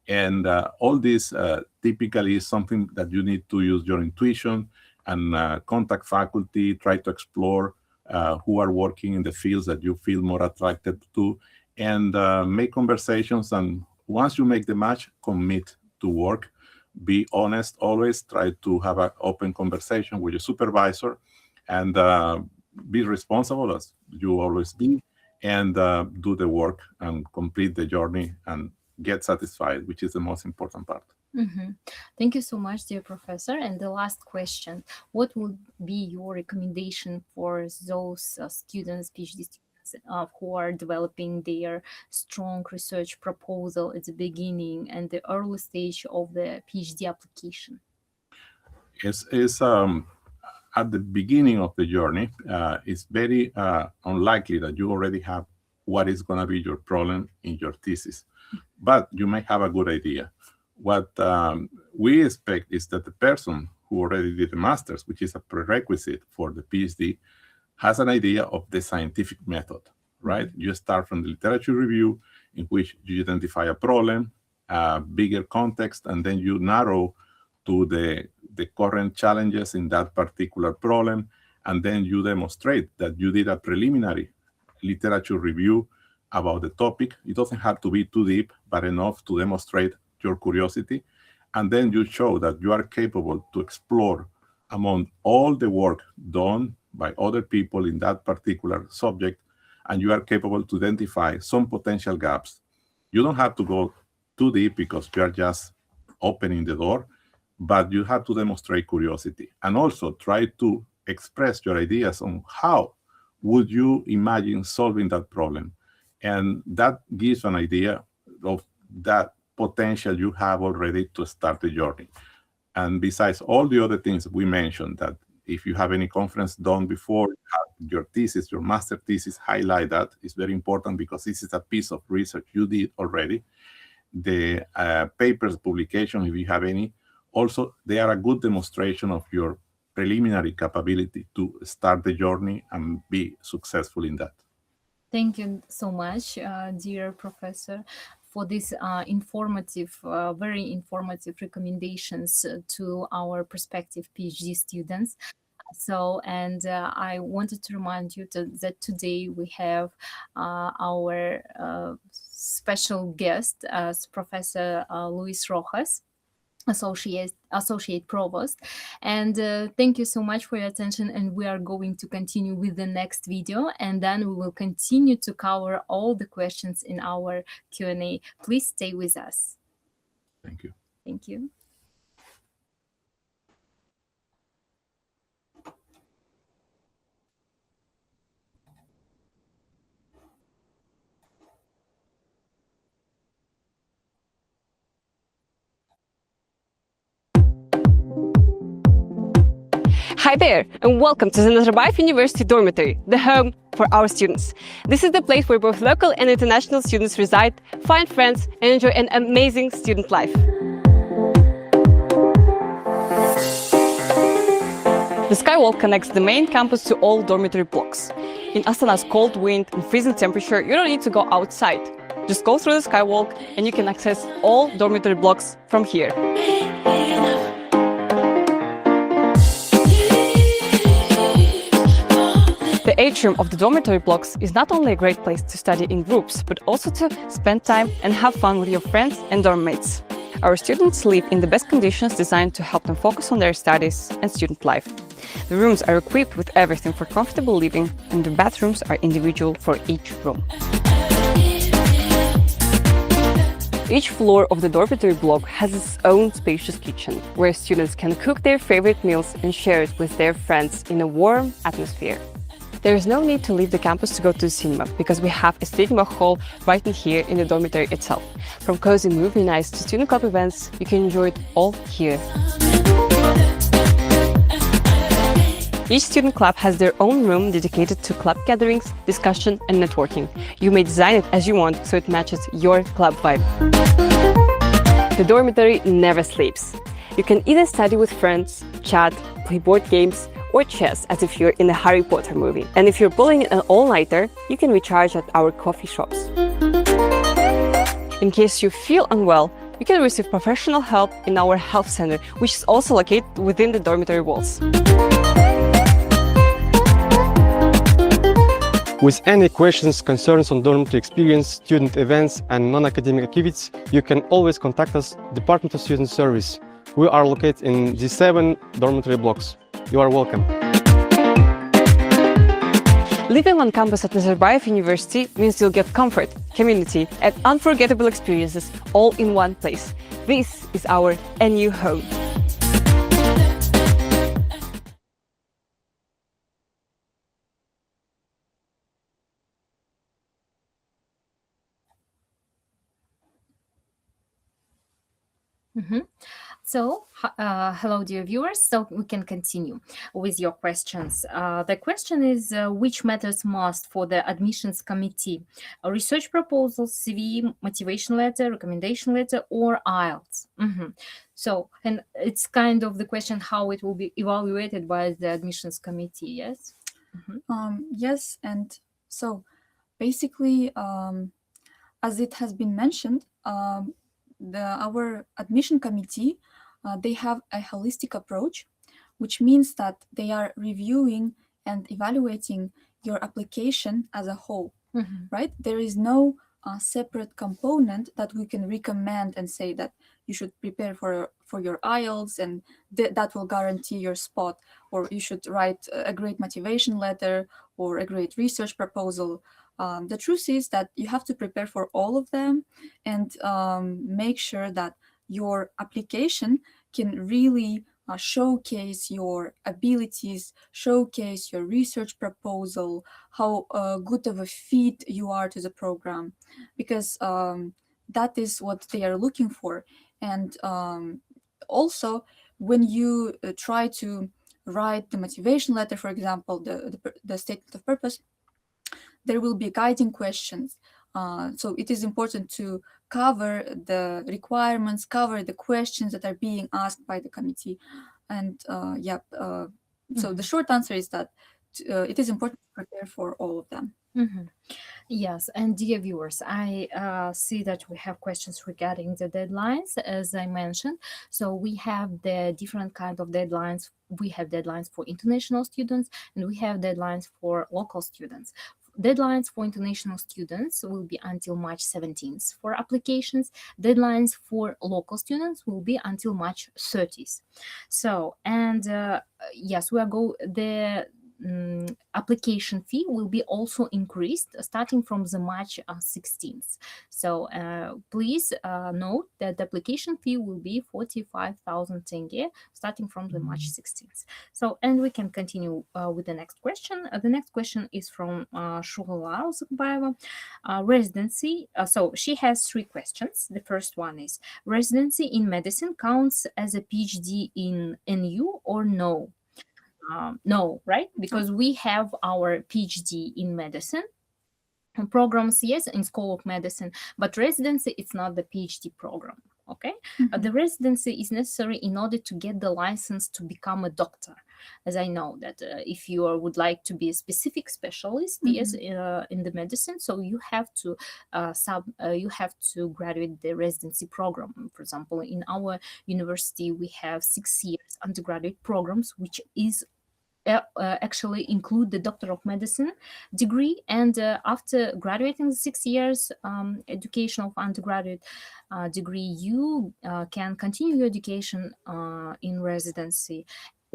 And all this typically is something that you need to use your intuition and contact faculty, try to explore who are working in the fields that you feel more attracted to, and make conversations. And once you make the match, commit to work. Be honest, always try to have an open conversation with your supervisor, and be responsible as you always be, and do the work and complete the journey and get satisfied, which is the most important part. Thank you so much, dear professor. And the last question, what would be your recommendation for those students, PhD students, who are developing their strong research proposal at the beginning and the early stage of the PhD application? It's at the beginning of the journey, it's very unlikely that you already have what is going to be your problem in your thesis, but you may have a good idea. What we expect is that the person who already did the master's, which is a prerequisite for the PhD, has an idea of the scientific method, right? You start from the literature review, in which you identify a problem, a bigger context, and then you narrow to the current challenges in that particular problem, and then you demonstrate that you did a preliminary literature review about the topic. It doesn't have to be too deep, but enough to demonstrate your curiosity. And then you show that you are capable to explore among all the work done by other people in that particular subject, and you are capable to identify some potential gaps. You don't have to go too deep because you are just opening the door, but you have to demonstrate curiosity and also try to express your ideas on how would you imagine solving that problem. And that gives an idea of that potential you have already to start the journey. And besides all the other things we mentioned, that if you have any conference done before, your thesis, your master thesis, highlight that. It's very important because this is a piece of research you did already. The papers, publication, if you have any, also they are a good demonstration of your preliminary capability to start the journey and be successful in that. Thank you so much, dear professor, for this informative, very informative recommendations to our prospective PhD students. So, and I wanted to remind you that today we have our special guest as Professor Luis Rojas, Associate Provost. And thank you so much for your attention. And we are going to continue with the next video. And then we will continue to cover all the questions in our Q&A. Please stay with us. Thank you. Thank you. Hi there, and welcome to the Nazarbayev University Dormitory, the home for our students. This is the place where both local and international students reside, find friends, and enjoy an amazing student life. The skywalk connects the main campus to all dormitory blocks. In Astana's cold wind and freezing temperature, you don't need to go outside. Just go through the skywalk and you can access all dormitory blocks from here. The atrium of the dormitory blocks is not only a great place to study in groups, but also to spend time and have fun with your friends and dorm mates. Our students live in the best conditions designed to help them focus on their studies and student life. The rooms are equipped with everything for comfortable living, and the bathrooms are individual for each room. Each floor of the dormitory block has its own spacious kitchen, where students can cook their favorite meals and share it with their friends in a warm atmosphere. There is no need to leave the campus to go to the cinema, because we have a cinema hall right in here in the dormitory itself. From cozy movie nights to student club events, you can enjoy it all here. Each student club has their own room dedicated to club gatherings, discussion, and networking. You may design it as you want so it matches your club vibe. The dormitory never sleeps. You can either study with friends, chat, play board games, or chess as if you're in a Harry Potter movie. And if you're pulling an all-nighter, you can recharge at our coffee shops. In case you feel unwell, you can receive professional help in our health center, which is also located within the dormitory walls. With any questions, concerns on dormitory experience, student events, and non-academic activities, you can always contact us, Department of Student Service. We are located in the 7 dormitory blocks. You are welcome. Living on campus at Nazarbayev University means you'll get comfort, community, and unforgettable experiences all in one place. This is our NU home. So, hello, dear viewers. So we can continue with your questions. The question is, which matters most for the admissions committee? A research proposal, CV, motivation letter, recommendation letter, or IELTS? So, and it's kind of the question how it will be evaluated by the admissions committee, yes? Yes, and so basically, as it has been mentioned, our admission committee they have a holistic approach, which means that they are reviewing and evaluating your application as a whole, right? There is no separate component that we can recommend and say that you should prepare for your IELTS and that will guarantee your spot, or you should write a great motivation letter or a great research proposal. The truth is that you have to prepare for all of them and make sure that your application can really showcase your abilities, showcase your research proposal, how good of a fit you are to the program, because that is what they are looking for. And also, when you try to write the motivation letter, for example, the statement of purpose, there will be guiding questions. So it is important to cover the requirements, cover the questions that are being asked by the committee. And so the short answer is that it is important to prepare for all of them. Yes, and dear viewers, I see that we have questions regarding the deadlines, as I mentioned. So we have the different kind of deadlines. We have deadlines for international students, and we have deadlines for local students. Deadlines for international students will be until March 17th for applications. Deadlines for local students will be until March 30th. So, and yes, the application fee will be also increased starting from the March 16th. So please note that the application fee will be 45,000 tenge starting from the March 16th. So, and we can continue with the next question. The next question is from Shugala Uzakbayeva. Residency. So she has 3 questions. The first one is, residency in medicine counts as a PhD in NU or no? No, right? Because we have our PhD in medicine programs, yes, in School of Medicine, but residency, it's not the PhD program, okay? The residency is necessary in order to get the license to become a doctor. As I know that if you would like to be a specific specialist, yes, in the medicine, so you have to graduate the residency program. For example, in our university, we have 6 years undergraduate programs, which is actually include the Doctor of Medicine degree, and after graduating the 6 years education of undergraduate degree, you can continue your education in residency,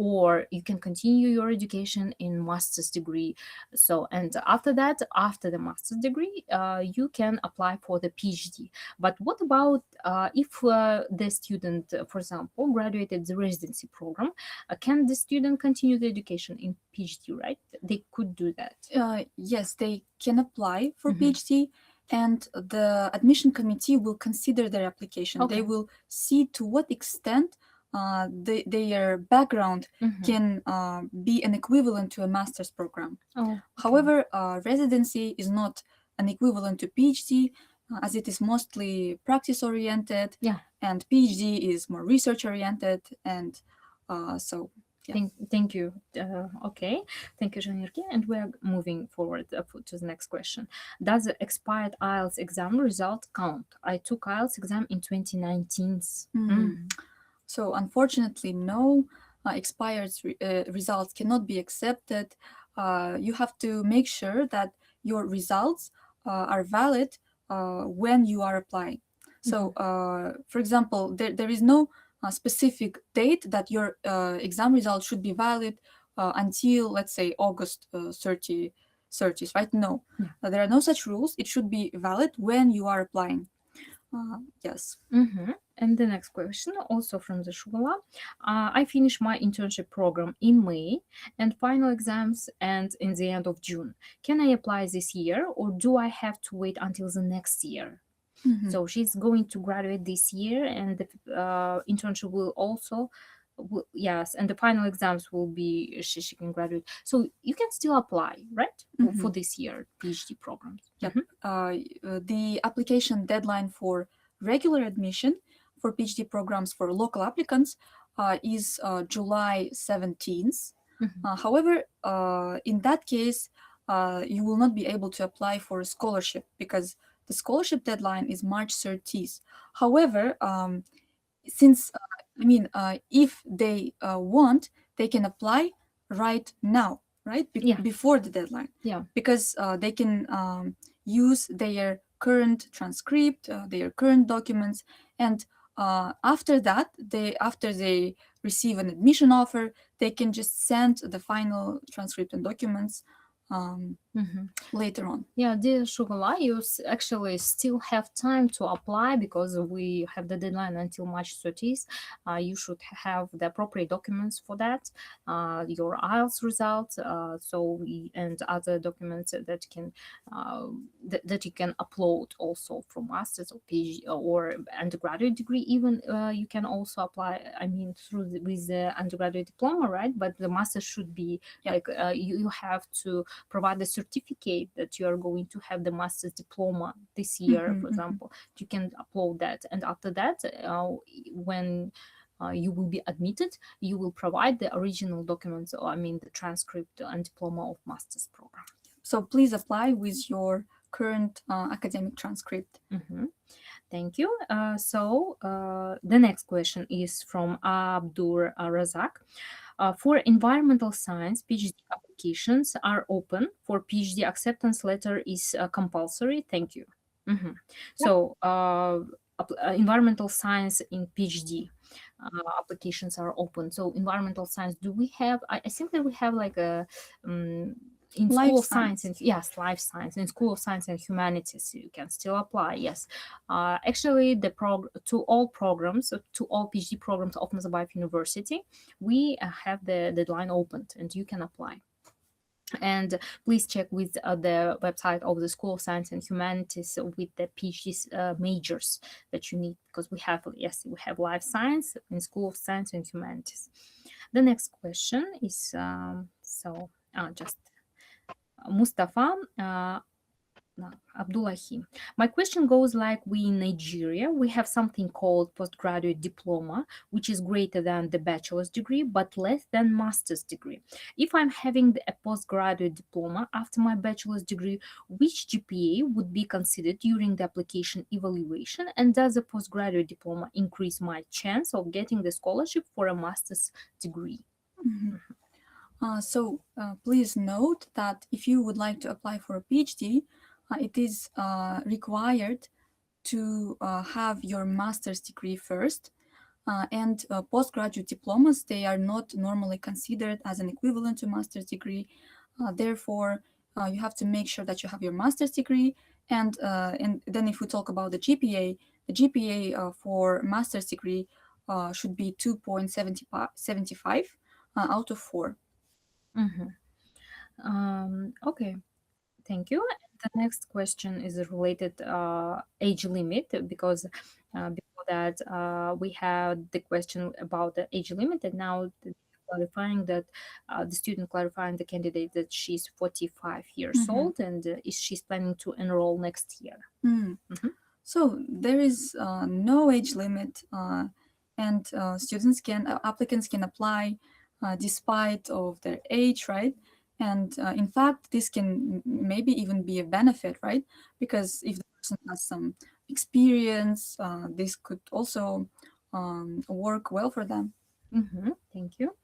or you can continue your education in master's degree. So, and after that, after the master's degree, you can apply for the PhD. But what about if the student, for example, graduated the residency program, can the student continue the education in PhD, right? They could do that. Yes, they can apply for PhD, and the admission committee will consider their application. They will see to what extent their background can be an equivalent to a master's program. However, residency is not an equivalent to PhD, as it is mostly practice-oriented, and PhD is more research-oriented, and so. Yeah. Thank you. Okay, thank you, Janirki. And we are moving forward to the next question. Does the expired IELTS exam result count? I took IELTS exam in 2019. So unfortunately, no, expired results cannot be accepted. You have to make sure that your results are valid when you are applying. So, for example, there is no specific date that your exam results should be valid until, let's say, August 30th, right? No, there are no such rules. It should be valid when you are applying. Yes. And the next question, also from the Shugala. I finished my internship program in May and final exams and in the end of June. Can I apply this year, or do I have to wait until the next year? So she's going to graduate this year, and the internship will also, yes, and the final exams will be, she can graduate. So you can still apply, right, for this year PhD programs. Yep. The application deadline for regular admission for PhD programs for local applicants is July 17th. However, in that case, you will not be able to apply for a scholarship because the scholarship deadline is March 30th. However, since I mean, if they want, they can apply right now, right? Yeah. Before the deadline. Yeah. Because they can use their current transcript, their current documents, and after that, after they receive an admission offer, they can just send the final transcript and documents later on. Yeah, dear Shugala, you actually still have time to apply because we have the deadline until March 30th. You should have the appropriate documents for that, your IELTS results, and other documents that can that you can upload also from master's or PhD or undergraduate degree. Even you can also apply. I mean, with the undergraduate diploma, right? But the master should be like you have to provide the certificate that you are going to have the master's diploma this year, for example. You can upload that, and after that, when you will be admitted, you will provide the original documents, or I mean the transcript and diploma of master's program. So please apply with your current academic transcript. Thank you. The next question is from Abdur Razak. For environmental science, PhD applications are open. For PhD acceptance letter is compulsory. Thank you. So environmental science in PhD applications are open. So environmental science, do we have? I think that we have like a in Life School of science. Science and yes, life science. In School of Science and Humanities, you can still apply. Yes, actually, to all programs, to all PhD programs of Nazarbayev University, we have the deadline opened, and you can apply. And please check with the website of the School of Science and Humanities with the PhD majors that you need, because we have life science in School of Science and Humanities. The next question is Mustafa Abdullahi. My question goes like, we in Nigeria, we have something called postgraduate diploma, which is greater than the bachelor's degree, but less than master's degree. If I'm having a postgraduate diploma after my bachelor's degree, which GPA would be considered during the application evaluation? And does a postgraduate diploma increase my chance of getting the scholarship for a master's degree? Please note that if you would like to apply for a PhD, it is required to have your master's degree first. And postgraduate diplomas, they are not normally considered as an equivalent to master's degree. Therefore, you have to make sure that you have your master's degree. And then if we talk about the GPA for master's degree should be 2.75 out of 4. Okay, thank you. The next question is related age limit, because before that we had the question about the age limit, and now clarifying that the student clarifying the candidate that she's 45 years old, and she's planning to enroll next year. So there is no age limit, and applicants can apply despite of their age, right? And in fact, this can maybe even be a benefit, right? Because if the person has some experience, this could also work well for them. Thank you.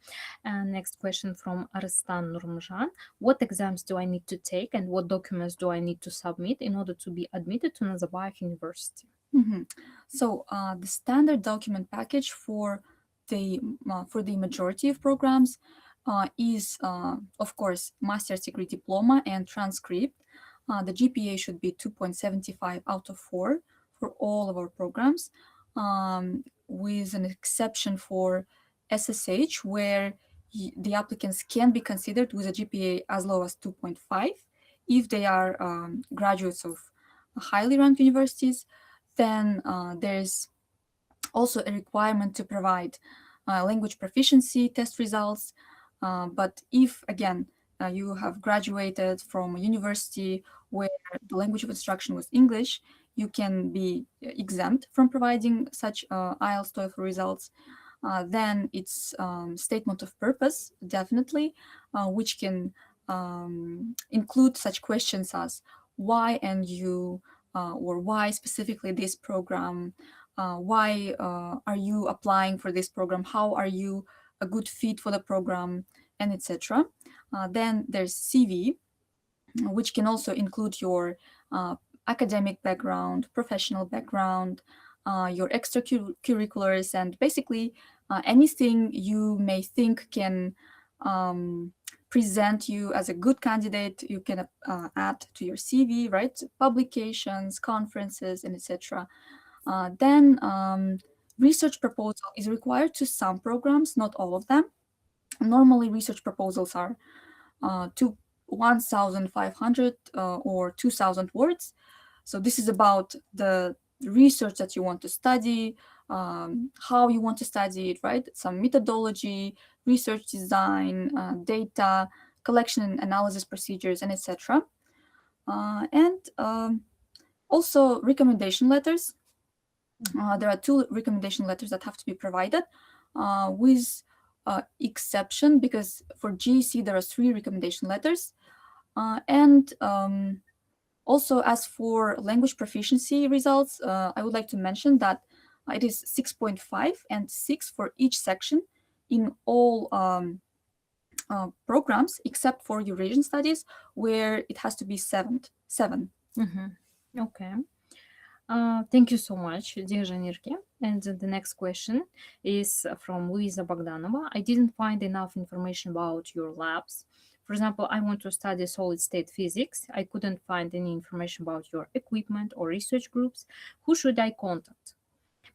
And next question from Arslan Nurmjan. What exams do I need to take, and what documents do I need to submit in order to be admitted to Nazarbayev University? So the standard document package for the majority of programs is, of course, master's degree diploma and transcript. The GPA should be 2.75 out of 4 for all of our programs, with an exception for SSH, where the applicants can be considered with a GPA as low as 2.5 if they are graduates of highly ranked universities. Then there's also a requirement to provide language proficiency test results. But if, again, you have graduated from a university where the language of instruction was English, you can be exempt from providing such IELTS TOEFL results. Then it's statement of purpose, definitely, which can include such questions as why NU, or why specifically this program, why are you applying for this program, how are you a good fit for the program, and etc. Then there's CV, which can also include your academic background, professional background, your extracurriculars, and basically anything you may think can present you as a good candidate, you can add to your CV, right? Publications, conferences, and etc. Then research proposal is required to some programs, not all of them. Normally, research proposals are to 1,500 or 2,000 words. So this is about the research that you want to study, how you want to study it, right? Some methodology, research design, data, collection and analysis procedures, and etc. And also recommendation letters. There are 2 recommendation letters that have to be provided with exception, because for GEC there are 3 recommendation letters. And also, as for language proficiency results, I would like to mention that it is 6.5 and 6 for each section in all programs, except for Eurasian Studies, where it has to be 7. Okay. Thank you so much, dear Janirki. And the next question is from Luisa Bogdanova. I didn't find enough information about your labs. For example, I want to study solid state physics. I couldn't find any information about your equipment or research groups. Who should I contact?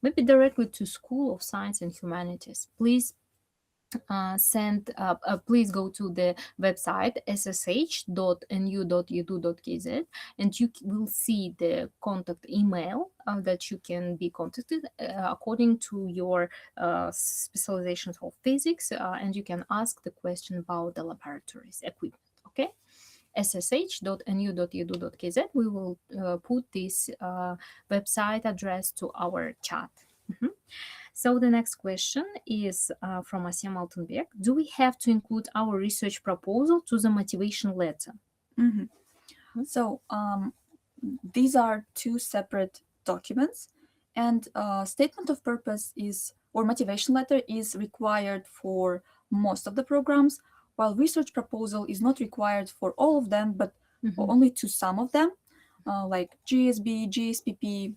Maybe directly to School of Science and Humanities. Please please go to the website ssh.nu.edu.kz and you will see the contact email that you can be contacted according to your specializations of physics, and you can ask the question about the laboratories equipment. Okay, ssh.nu.edu.kz. We will put this website address to our chat. So the next question is from Asya Altenberg. Do we have to include our research proposal to the motivation letter? So these are 2 separate documents, and statement of purpose is, or motivation letter is required for most of the programs, while research proposal is not required for all of them, but only to some of them, like GSB, GSPP,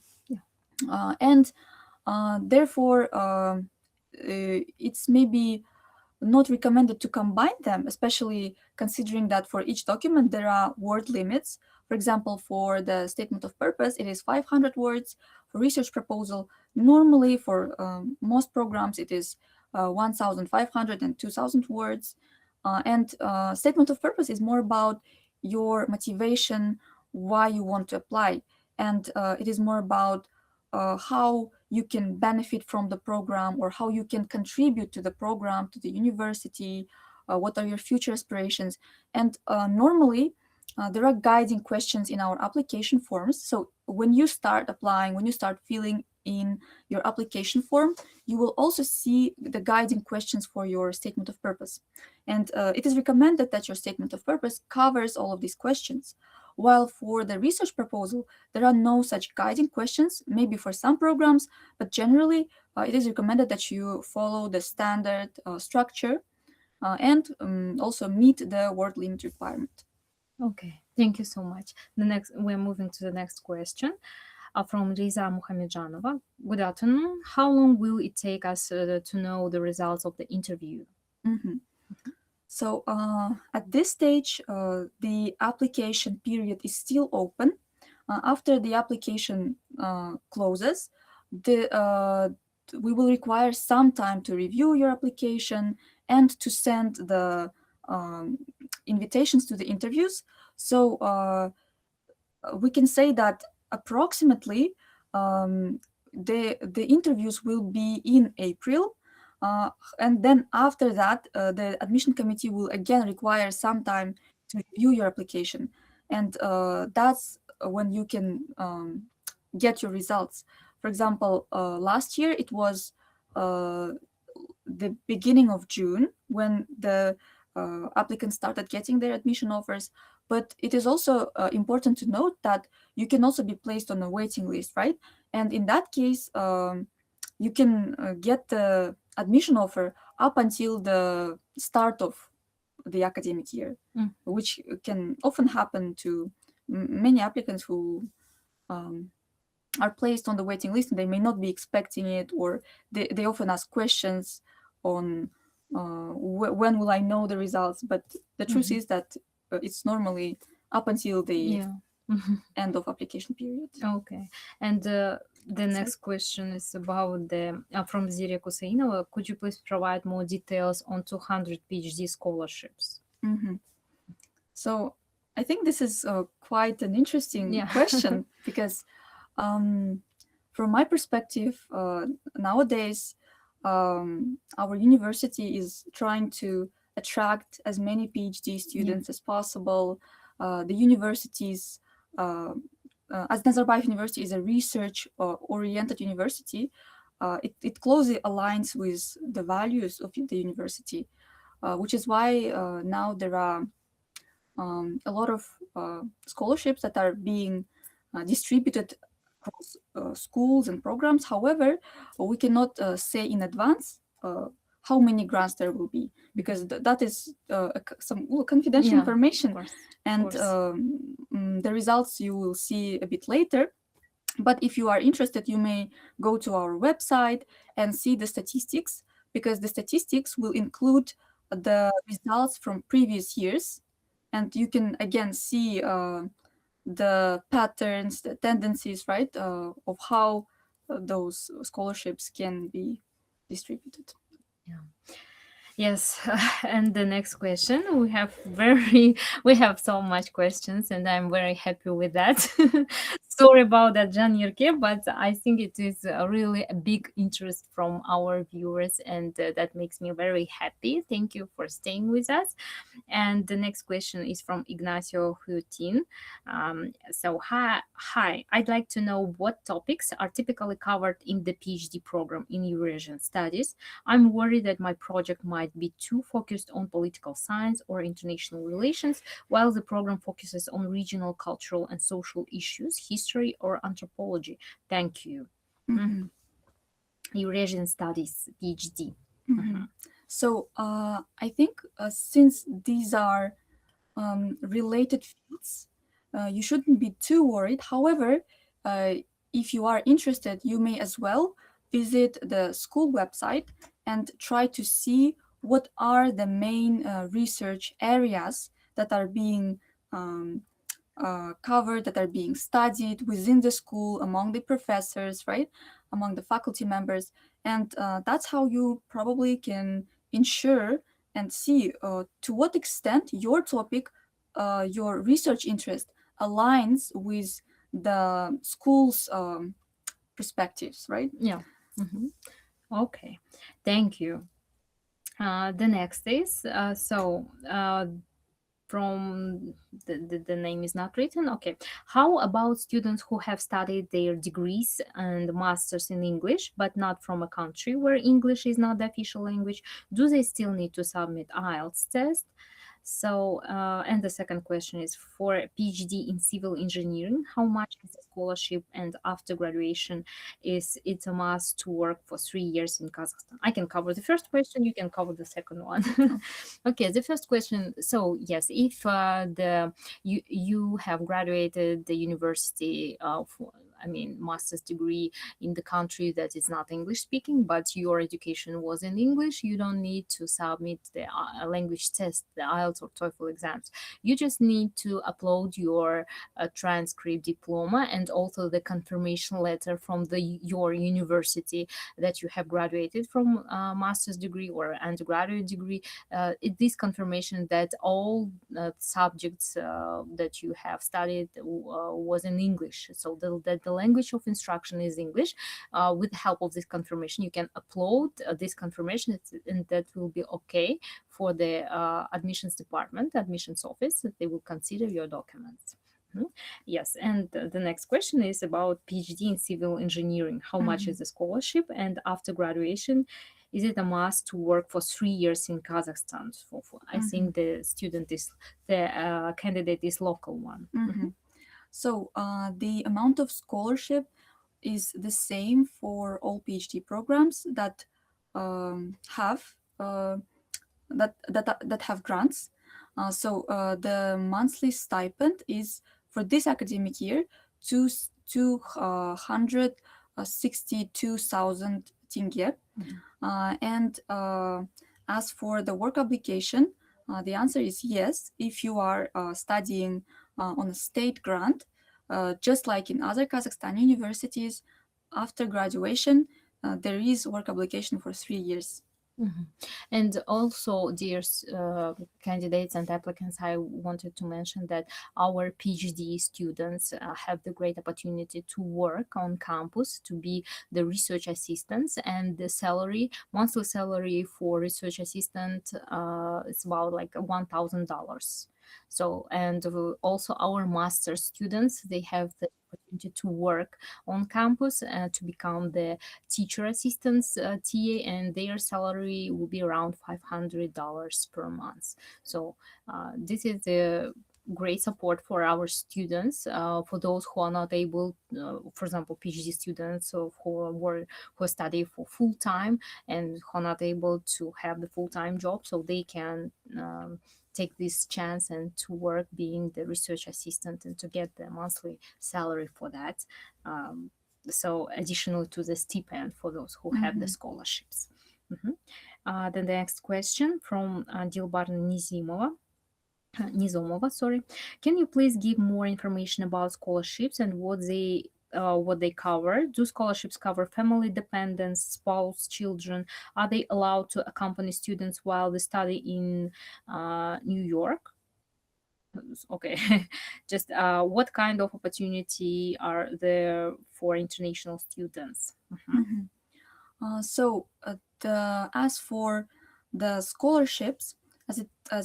and therefore, it's maybe not recommended to combine them, especially considering that for each document there are word limits. For example, for the statement of purpose, it is 500 words. For research proposal, normally for most programs, it is 1,500 and 2,000 words. And statement of purpose is more about your motivation, why you want to apply. And it is more about how you can benefit from the program, or how you can contribute to the program, to the university, what are your future aspirations. And normally, there are guiding questions in our application forms. So when you start applying, when you start filling in your application form, you will also see the guiding questions for your statement of purpose. And it is recommended that your statement of purpose covers all of these questions. While for the research proposal, there are no such guiding questions, maybe for some programs, but generally it is recommended that you follow the standard structure and also meet the word limit requirement. Okay, thank you so much. We're moving to the next question from Riza Muhamedjanova. Good afternoon. How long will it take us to know the results of the interview? So at this stage, the application period is still open. After the application closes, we will require some time to review your application and to send the invitations to the interviews. So we can say that approximately the interviews will be in April. And then after that, the admission committee will again require some time to review your application. And that's when you can get your results. For example, last year it was the beginning of June when the applicants started getting their admission offers. But it is also important to note that you can also be placed on a waiting list, right? And in that case, you can get the admission offer up until the start of the academic year, which can often happen to many applicants who are placed on the waiting list, and they may not be expecting it, or they often ask questions on when will I know the results. But the truth is that it's normally up until the end of application period. Okay. And the next question is about the from Ziria Kusainova. Could you please provide more details on 200 PhD scholarships? So I think this is quite an interesting question because from my perspective, nowadays, our university is trying to attract as many PhD students as possible. The universities, as Nazarbayev University is a research-oriented university, it closely aligns with the values of the university, which is why now there are a lot of scholarships that are being distributed across schools and programs. However, we cannot say in advance how many grants there will be, because that is some confidential information, and the results you will see a bit later. But if you are interested, you may go to our website and see the statistics, because the statistics will include the results from previous years, and you can again see the patterns, the tendencies, right, of how those scholarships can be distributed. Yes, and the next question, we have so much questions, and I'm very happy with that. Sorry about that, Jan Yurke, but I think it is really a big interest from our viewers, and that makes me very happy. Thank you for staying with us. And the next question is from Ignacio Hutin. So, hi, I'd like to know what topics are typically covered in the PhD program in Eurasian Studies. I'm worried that my project might be too focused on political science or international relations, while the program focuses on regional, cultural, and social issues, history, or anthropology. Thank you. Eurasian Studies, PhD. So I think since these are related fields, you shouldn't be too worried. However, if you are interested, you may as well visit the school website and try to see what are the main research areas that are being covered, that are being studied within the school, among the professors, right, among the faculty members. And that's how you probably can ensure and see to what extent your topic, your research interest aligns with the school's perspectives, right? Okay, thank you. The next is from the name is not written. Okay, how about students who have studied their degrees and masters in English, but not from a country where English is not the official language? Do they still need to submit IELTS test? So, and the second question is for a PhD in civil engineering, how much is the scholarship, and after graduation, is it a must to work for 3 years in Kazakhstan? I can cover the first question, you can cover the second one. Okay, the first question. So yes, if you have graduated the university of, master's degree in the country that is not English speaking, but your education was in English, you don't need to submit the language test, the IELTS or TOEFL exams. You just need to upload your transcript, diploma, and also the confirmation letter from your university that you have graduated from a master's degree or undergraduate degree. This confirmation that all subjects that you have studied was in English, so that the language of instruction is English. With the help of this confirmation, you can upload this confirmation, and that will be okay for the admissions department, admissions office, that they will consider your documents. Yes, and the next question is about PhD in civil engineering. How much is the scholarship, and after graduation, is it a must to work for 3 years in Kazakhstan? I think the candidate is local one. So the amount of scholarship is the same for all PhD programs that have grants. So the monthly stipend is for this academic year 262,000 tenge. And as for the work obligation, the answer is yes. If you are studying on a state grant, just like in other Kazakhstan universities, after graduation, there is work obligation for 3 years. And also, dear candidates and applicants, I wanted to mention that our PhD students have the great opportunity to work on campus, to be the research assistants, and the monthly salary for research assistant, it's about like $1,000. So, and also our master students, they have the opportunity to work on campus to become the teacher assistants TA, and their salary will be around $500 per month. So this is the great support for our students, for those who are not able, for example, PhD students who study for full time and who are not able to have the full time job, so they can take this chance and to work being the research assistant and to get the monthly salary for that. So additional to the stipend for those who have the scholarships. The next question from Dilbar Nizomova, sorry. Can you please give more information about scholarships and what they cover? Do scholarships cover family dependents, spouse, children? Are they allowed to accompany students while they study in New York? Okay, just what kind of opportunity are there for international students? So as for the scholarships, as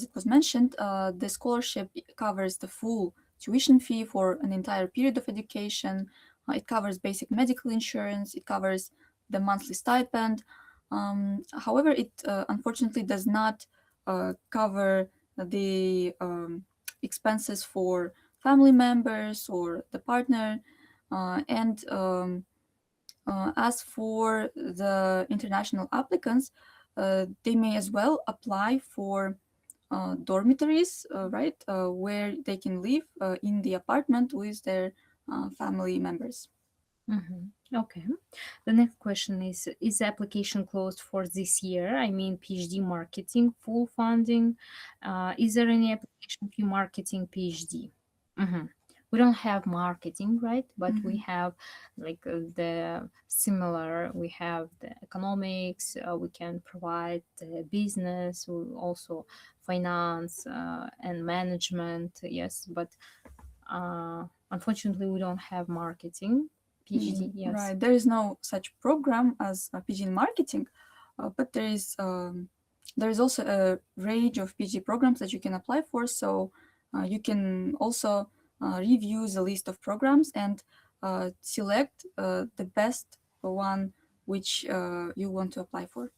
it was mentioned, the scholarship covers the full tuition fee for an entire period of education. It covers basic medical insurance. It covers the monthly stipend. However, it unfortunately does not cover the expenses for family members or the partner. And as for the international applicants, they may as well apply for dormitories, right, where they can live in the apartment with their family members. Okay. The next question is the application closed for this year? I mean, PhD marketing, full funding. Is there any application fee marketing PhD? We don't have marketing, right? But we have like the similar, we have the economics, we can provide the business, also finance and management, yes. But unfortunately, we don't have marketing. PhD, yes. Right. There is no such program as PhD in marketing, but there is also a range of PhD programs that you can apply for. So you can also review the list of programs and select the best one which you want to apply for.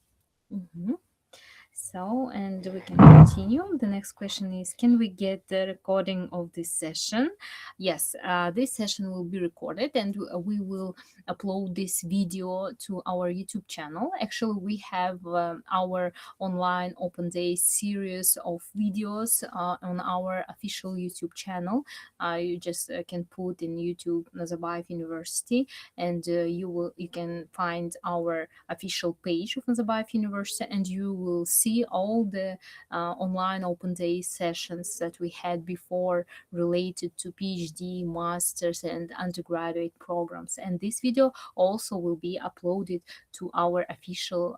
So, and we can continue. The next question is, can we get the recording of this session? Yes, this session will be recorded and we will upload this video to our YouTube channel. Actually, we have our online open day series of videos on our official YouTube channel. You just can put in YouTube Nazarbayev University, and you can find our official page of Nazarbayev University, and you will see all the online open day sessions that we had before related to PhD, masters, and undergraduate programs. And this video also will be uploaded to our official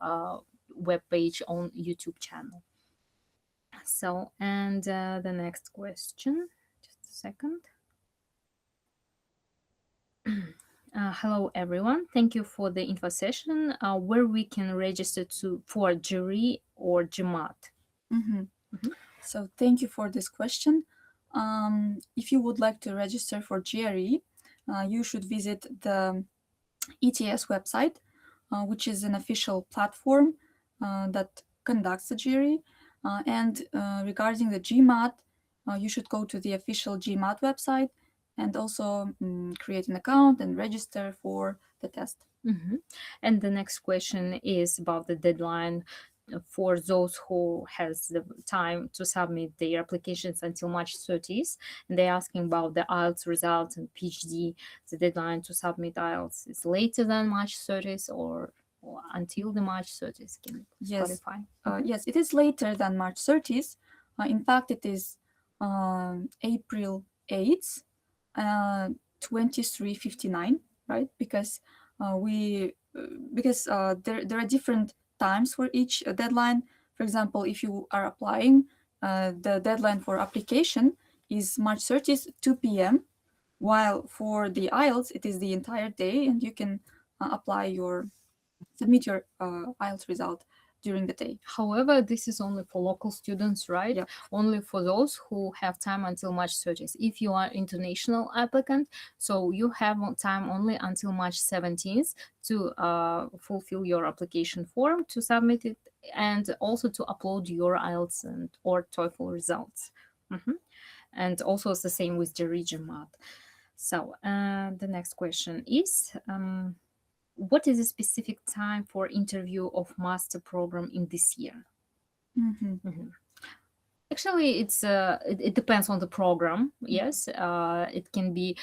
webpage on YouTube channel. So, and the next question, just a second. Hello everyone, thank you for the info session where we can register for jury or GMAT. So thank you for this question. If you would like to register for GRE, you should visit the ETS website, which is an official platform that conducts the GRE. And regarding the GMAT, you should go to the official GMAT website and also create an account and register for the test. And the next question is about the deadline for those who has the time to submit their applications until March 30th. And they're asking about the IELTS results and PhD. The deadline to submit IELTS is later than March 30th or until the March 30th. Can you clarify? Yes, it is later than March 30th. In fact, it is April 8th, 23:59, right? Because there are different times for each deadline. For example, if you are applying, the deadline for application is March 30th, 2 p.m., while for the IELTS, it is the entire day, and you can submit your IELTS result during the day. However, this is only for local students, right? Yeah. Only for those who have time until March 30th. If you are international applicant, so you have time only until March 17th to fulfill your application form, to submit it, and also to upload your IELTS or TOEFL results. And also it's the same with the region math. So the next question is, what is the specific time for interview of master program in this year? Actually, it depends on the program. Yes, it can be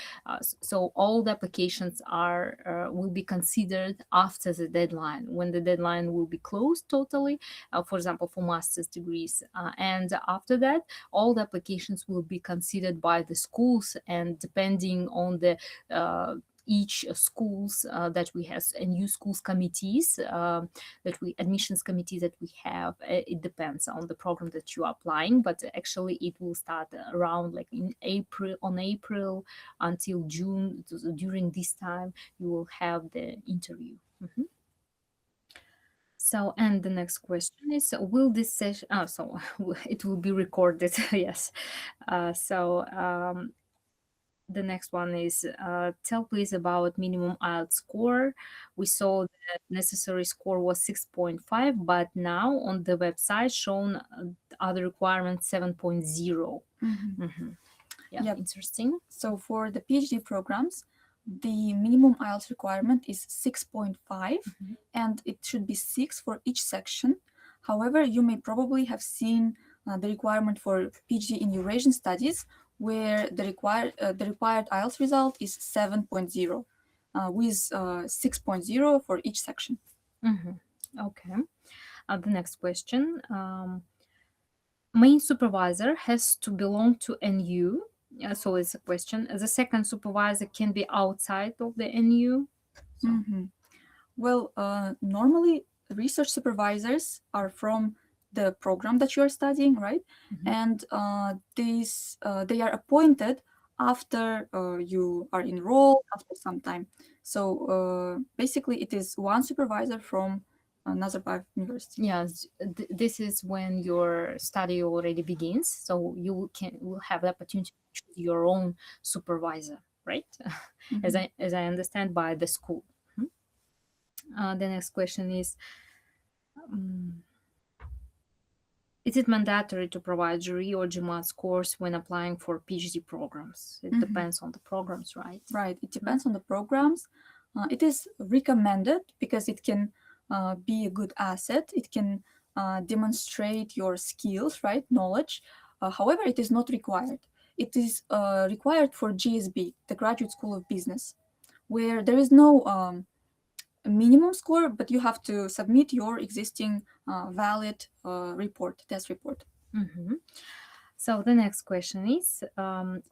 so all the applications will be considered after the deadline, when the deadline will be closed totally. For example, for master's degrees, and after that, all the applications will be considered by the schools, and depending on the each schools that we have, and new schools committees admissions committee that we have, it depends on the program that you are applying, but actually it will start around like in April until June. During this time you will have the interview. So, and the next question is, will this session, so it will be recorded. Yes. The next one is, tell please about minimum IELTS score. We saw the necessary score was 6.5, but now on the website shown other requirements 7.0. Yeah, interesting. So for the PhD programs, the minimum IELTS requirement is 6.5, and it should be 6 for each section. However, you may probably have seen the requirement for PhD in Eurasian Studies, where the required IELTS result is 7.0, with 6.0 for each section. Okay. The next question. Main supervisor has to belong to NU. So it's a question. The second supervisor can be outside of the NU. Well, normally research supervisors are from the program that you are studying, right? And they are appointed after you are enrolled, after some time. So basically it is one supervisor from Nazarbayev University. Yes, this is when your study already begins, so you will have the opportunity to choose your own supervisor, right? As I understand, by the school. The next question is it mandatory to provide jury or GMAT scores when applying for PhD programs? It depends on the programs, right? Right, it depends on the programs. It is recommended because it can be a good asset. It can demonstrate your skills, right, knowledge. However, it is not required. It is required for GSB, the Graduate School of Business, where there is no minimum score, but you have to submit your existing valid test report. So the next question is,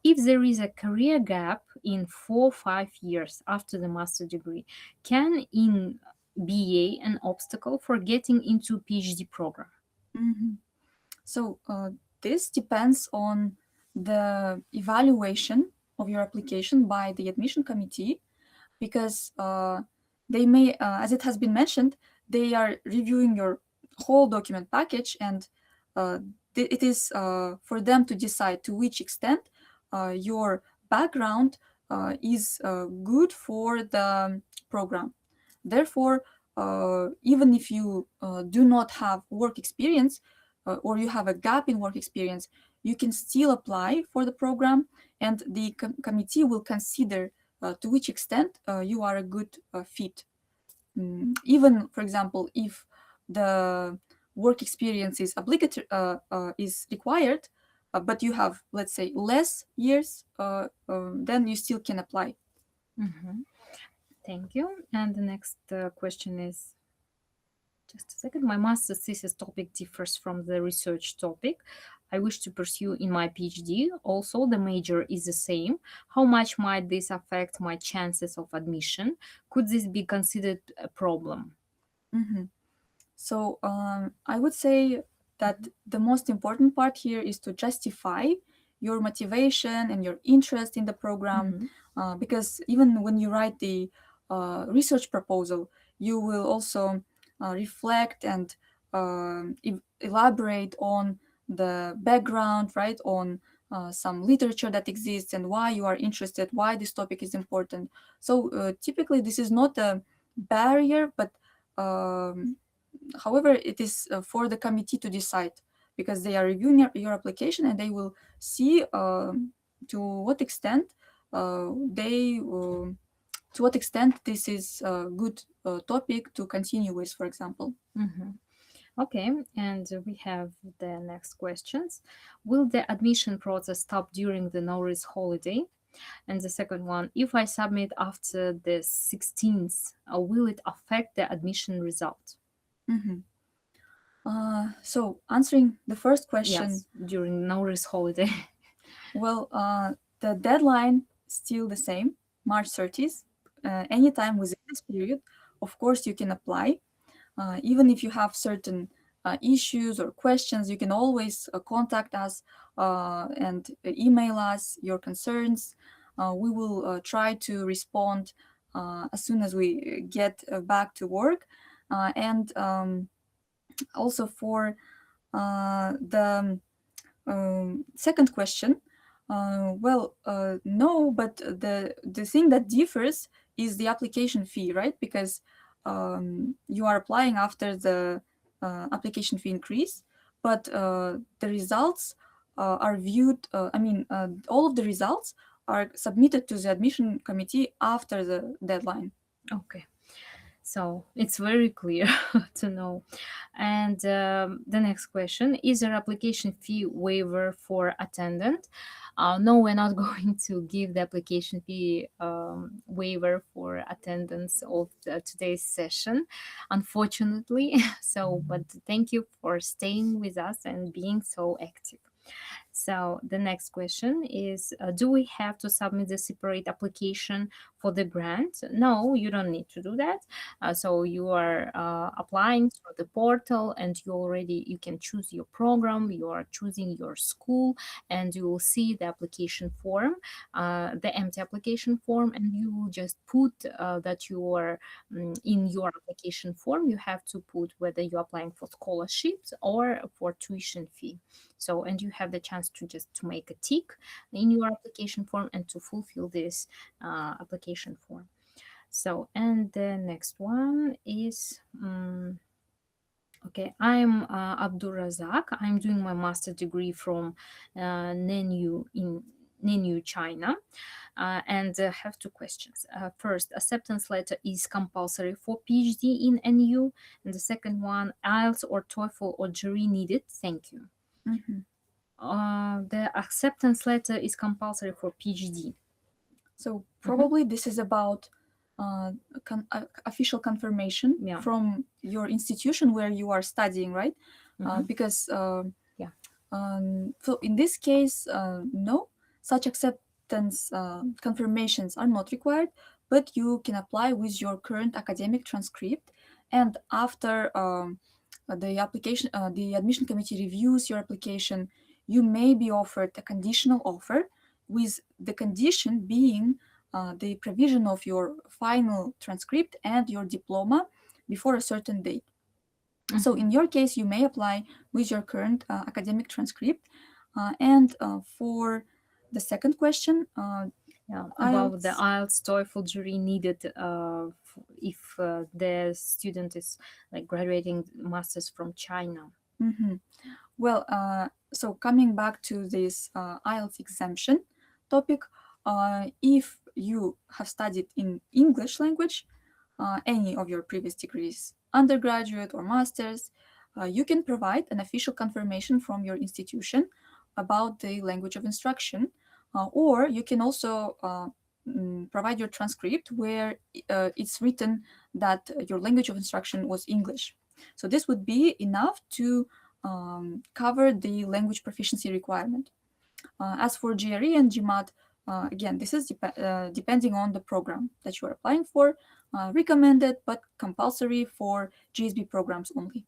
if there is a career gap in 4 or 5 years after the master degree, can in BA an obstacle for getting into PhD program? So this depends on the evaluation of your application by the admission committee, because they may, as it has been mentioned, they are reviewing your whole document package, and it is for them to decide to which extent your background is good for the program. Therefore, even if you do not have work experience, or you have a gap in work experience, you can still apply for the program, and the committee will consider to which extent you are a good fit. Even, for example, if the work experience is obligatory, is required, but you have, let's say, less years, then you still can apply. Thank you. And the next question is, just a second. My master's thesis topic differs from the research topic I wish to pursue in my PhD. Also, the major is the same. How much might this affect my chances of admission? Could this be considered a problem? So I would say that the most important part here is to justify your motivation and your interest in the program, because even when you write the research proposal, you will also reflect and elaborate on the background, right, on some literature that exists and why you are interested, why this topic is important. So typically this is not a barrier, but however, it is for the committee to decide, because they are reviewing your application and they will see to what extent this is a good topic to continue with, for example. Okay, and we have the next questions. Will the admission process stop during the Nowruz holiday? And the second one, if I submit after the 16th, will it affect the admission result? So answering the first question, Yes, during Nowruz holiday. well, the deadline still the same, March 30th. Anytime within this period, of course, you can apply. Even if you have certain issues or questions, you can always contact us and email us your concerns. We will try to respond as soon as we get back to work. And also for the second question, no, but the thing that differs is the application fee, right? Because you are applying after the application fee increase, but the results are viewed, all of the results are submitted to the admission committee after the deadline. Okay. So it's very clear to know. And the next question, is there application fee waiver for attendant? No, we're not going to give the application fee waiver for attendance of today's session, unfortunately. So, but thank you for staying with us and being so active. So the next question is, do we have to submit the separate application for the grant? No, you don't need to do that. So you are applying through the portal, and you can choose your program, you are choosing your school, and you will see the application form, the empty application form, and you will just put that you are in your application form, you have to put whether you're applying for scholarships or for tuition fee. So, and you have the chance to make a tick in your application form and to fulfill this application form. So, and the next one is, okay, I'm Abdulrazak. I'm doing my master's degree from Nenyu in Nenyu, China, and have two questions. First, acceptance letter is compulsory for PhD in NU, and the second one, IELTS or TOEFL or GRE needed? Thank you. The acceptance letter is compulsory for PhD. So probably this is about official confirmation from your institution where you are studying, right? Because so in this case, no, such acceptance confirmations are not required, but you can apply with your current academic transcript, and after the admission committee reviews your application, you may be offered a conditional offer, with the condition being the provision of your final transcript and your diploma before a certain date. So in your case, you may apply with your current academic transcript. And for the second question, about the IELTS, TOEFL, GRE needed if the student is like graduating masters from China. Well, so coming back to this IELTS exemption topic, if you have studied in English language, any of your previous degrees, undergraduate or master's, you can provide an official confirmation from your institution about the language of instruction, or you can also provide your transcript where it's written that your language of instruction was English. So this would be enough to cover the language proficiency requirement. As for GRE and GMAT, again, this is depending on the program that you are applying for, recommended but compulsory for GSB programs only.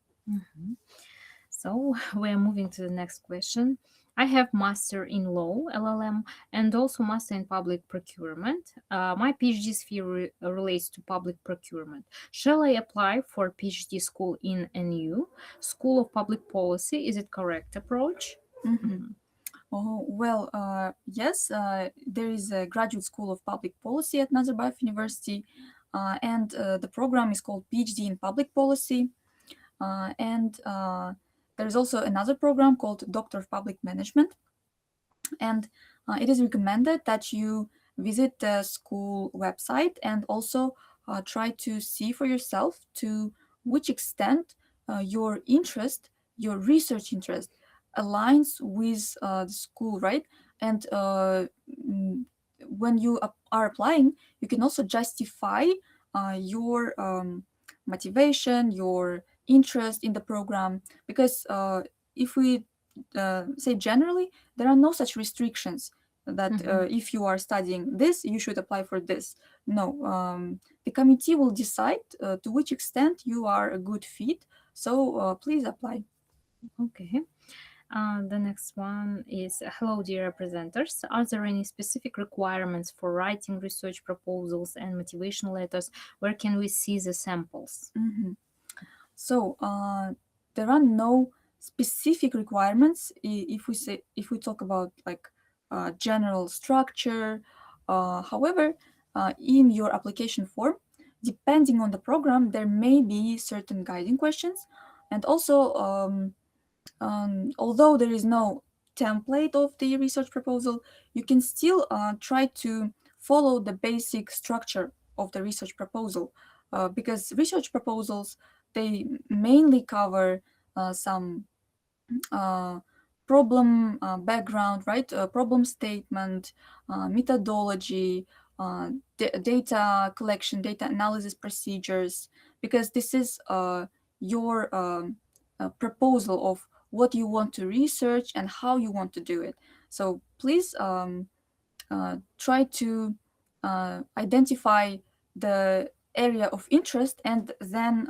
So we're moving to the next question. I have master in law, LLM, and also master in public procurement. My PhD sphere relates to public procurement. Shall I apply for PhD school in NU? School of Public Policy, is it correct approach? Oh, well, yes, there is a Graduate School of Public Policy at Nazarbayev University, and the program is called PhD in Public Policy. And there is also another program called Doctor of Public Management. And it is recommended that you visit the school website and also try to see for yourself to which extent your interest, your research interest, aligns with the school, right? And when you are applying, you can also justify your motivation, your interest in the program, because if we say generally, there are no such restrictions that if you are studying this, you should apply for this. No, the committee will decide to which extent you are a good fit. So please apply. Okay. The next one is, hello, dear presenters. Are there any specific requirements for writing research proposals and motivation letters? Where can we see the samples? So there are no specific requirements if we talk about like general structure. However, in your application form, depending on the program, there may be certain guiding questions, and also although there is no template of the research proposal, you can still try to follow the basic structure of the research proposal, because research proposals, they mainly cover some problem background, right? Problem statement, methodology, data collection, data analysis procedures, because this is your proposal of what you want to research and how you want to do it. So please try to identify the area of interest and then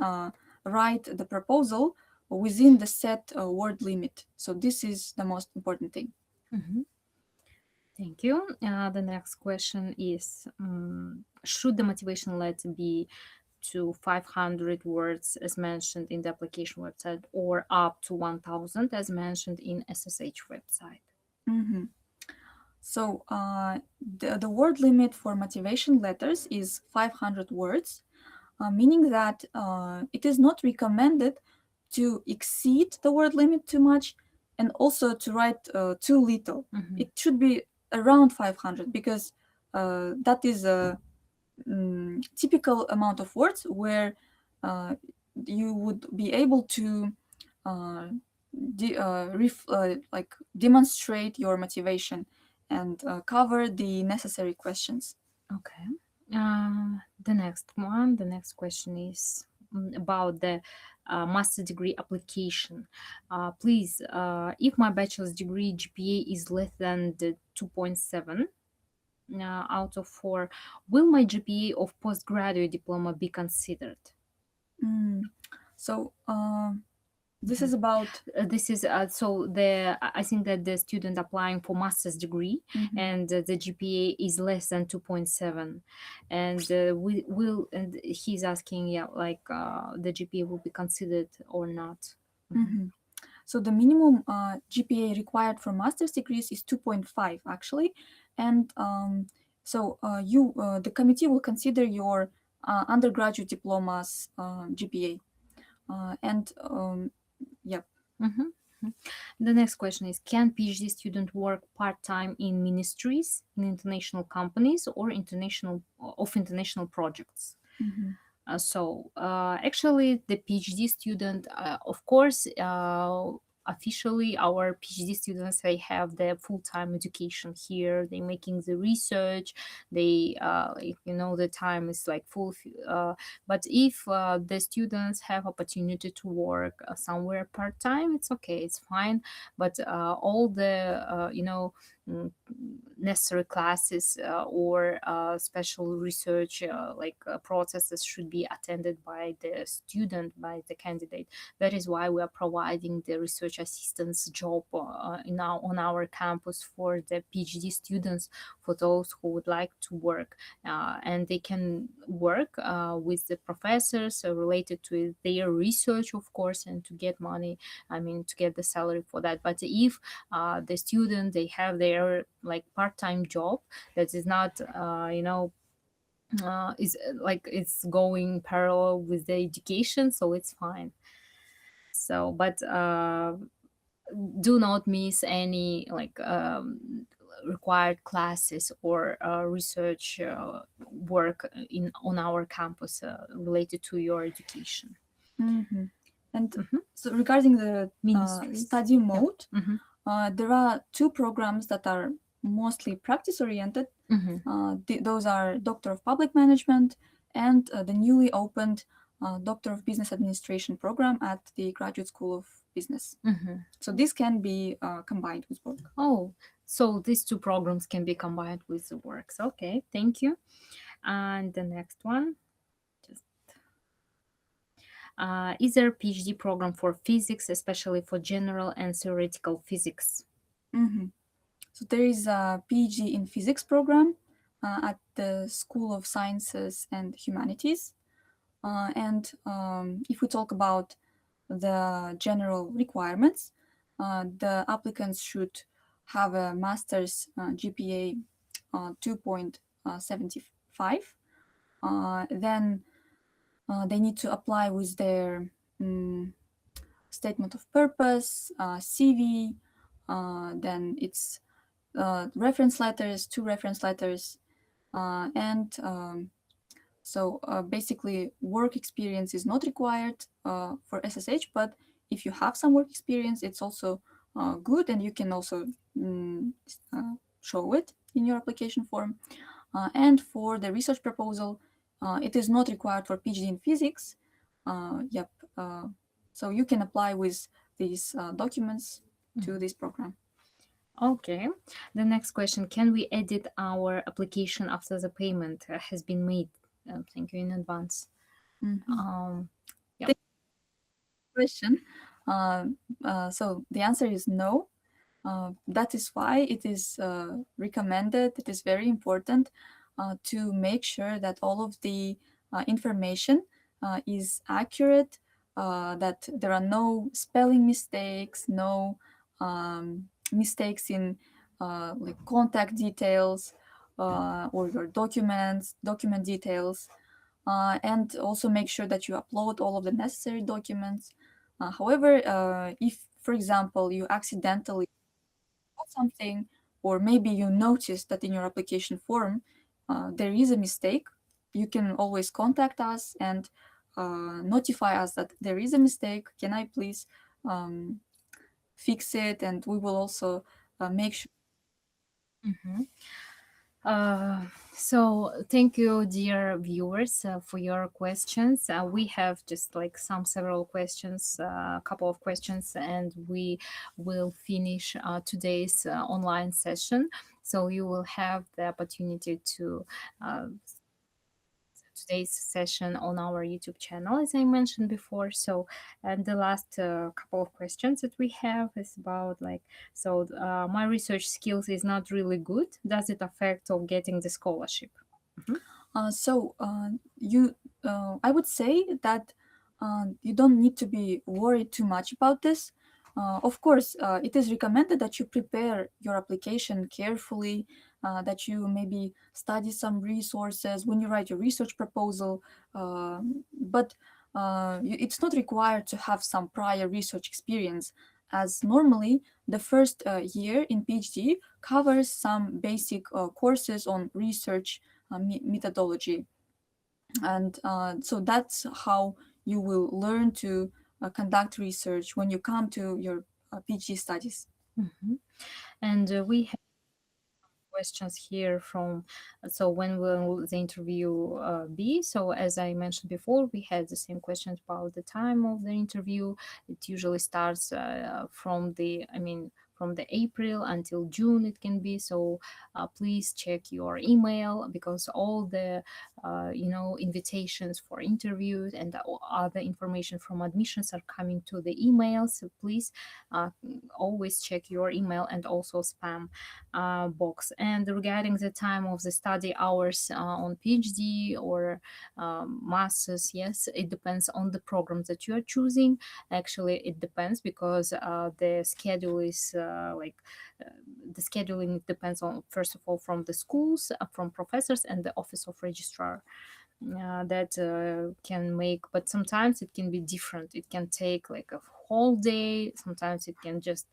write the proposal within the set word limit. So this is the most important thing. Thank you. The next question is, should the motivation letter be to 500 words as mentioned in the application website, or up to 1000 as mentioned in SSH website? So the word limit for motivation letters is 500 words, meaning that it is not recommended to exceed the word limit too much and also to write too little. It should be around 500, because that is a typical amount of words where you would be able to like demonstrate your motivation and cover the necessary questions. Okay. The next question is about the master degree application. Please, if my bachelor's degree GPA is less than the 2.7 out of 4, will my GPA of postgraduate diploma be considered? So this is about I think that the student applying for master's degree and the GPA is less than 2.7, and he's asking, the GPA will be considered or not. So the minimum GPA required for master's degrees is 2.5 actually, and so the committee will consider your undergraduate diploma's GPA, and The next question is, can PhD student work part-time in ministries, in international companies, or international projects? Actually, the PhD student, of course, officially our PhD students, they have their full-time education here. They're making the research. They, the time is like full. But if the students have opportunity to work somewhere part-time, it's okay, it's fine. But all the, necessary classes or special research processes should be attended by the student, by the candidate. That is why we are providing the research assistance job on our campus for the PhD students, for those who would like to work, and they can work with the professors related to their research, of course, and to get money, to get the salary for that. But if the student, they have their like part-time job that is not is like it's going parallel with the education, so it's fine. So but do not miss any required classes or research work on our campus related to your education. And so regarding the Ministries. study mode, Mhm. there are two programs that are mostly practice-oriented. Those are Doctor of Public Management and the newly opened Doctor of Business Administration program at the Graduate School of Business. So this can be combined with work. Oh, so these two programs can be combined with the works. Okay, thank you. And the next one, is there a PhD program for physics, especially for general and theoretical physics? So there is a PhD in physics program at the School of Sciences and Humanities. And if we talk about the general requirements, the applicants should have a master's GPA 2.75. Then they need to apply with their statement of purpose, CV, then it's reference letters, 2 reference letters, and so basically work experience is not required for SSH, but if you have some work experience, it's also good, and you can also show it in your application form. And for the research proposal, it is not required for PhD in physics. So you can apply with these documents to this program. Okay. The next question, can we edit our application after the payment has been made? Thank you in advance. Question. So the answer is no. That is why it is recommended, it is very important to make sure that all of the information is accurate, that there are no spelling mistakes, no mistakes in like contact details or your document details, and also make sure that you upload all of the necessary documents. However, if, for example, you accidentally put something, or maybe you notice that in your application form there is a mistake, you can always contact us and notify us that there is a mistake. Can I please fix it? And we will also make sure. So thank you, dear viewers, for your questions. We have just like several questions, a couple of questions, and we will finish today's online session. So you will have the opportunity to today's session on our YouTube channel, as I mentioned before. So, and the last couple of questions that we have is about my research skills is not really good. Does it affect of getting the scholarship? I would say that you don't need to be worried too much about this. Of course, it is recommended that you prepare your application carefully, that you maybe study some resources when you write your research proposal, but it's not required to have some prior research experience. as normally the first year in PhD covers some basic courses on research methodology. And so that's how you will learn to conduct research when you come to your PhD studies. And we have questions here from, so when will the interview be? So as I mentioned before, we had the same questions about the time of the interview. It usually starts from the April until June it can be. So please check your email, because all the invitations for interviews and other information from admissions are coming to the email. So please always check your email and also spam box. And regarding the time of the study hours on PhD or masters, yes, it depends on the program that you are choosing. Actually, it depends because the schedule is the scheduling depends on, first of all, from the schools, from professors and the office of registrar. That can make, but sometimes it can be different. It can take like a whole day. Sometimes it can just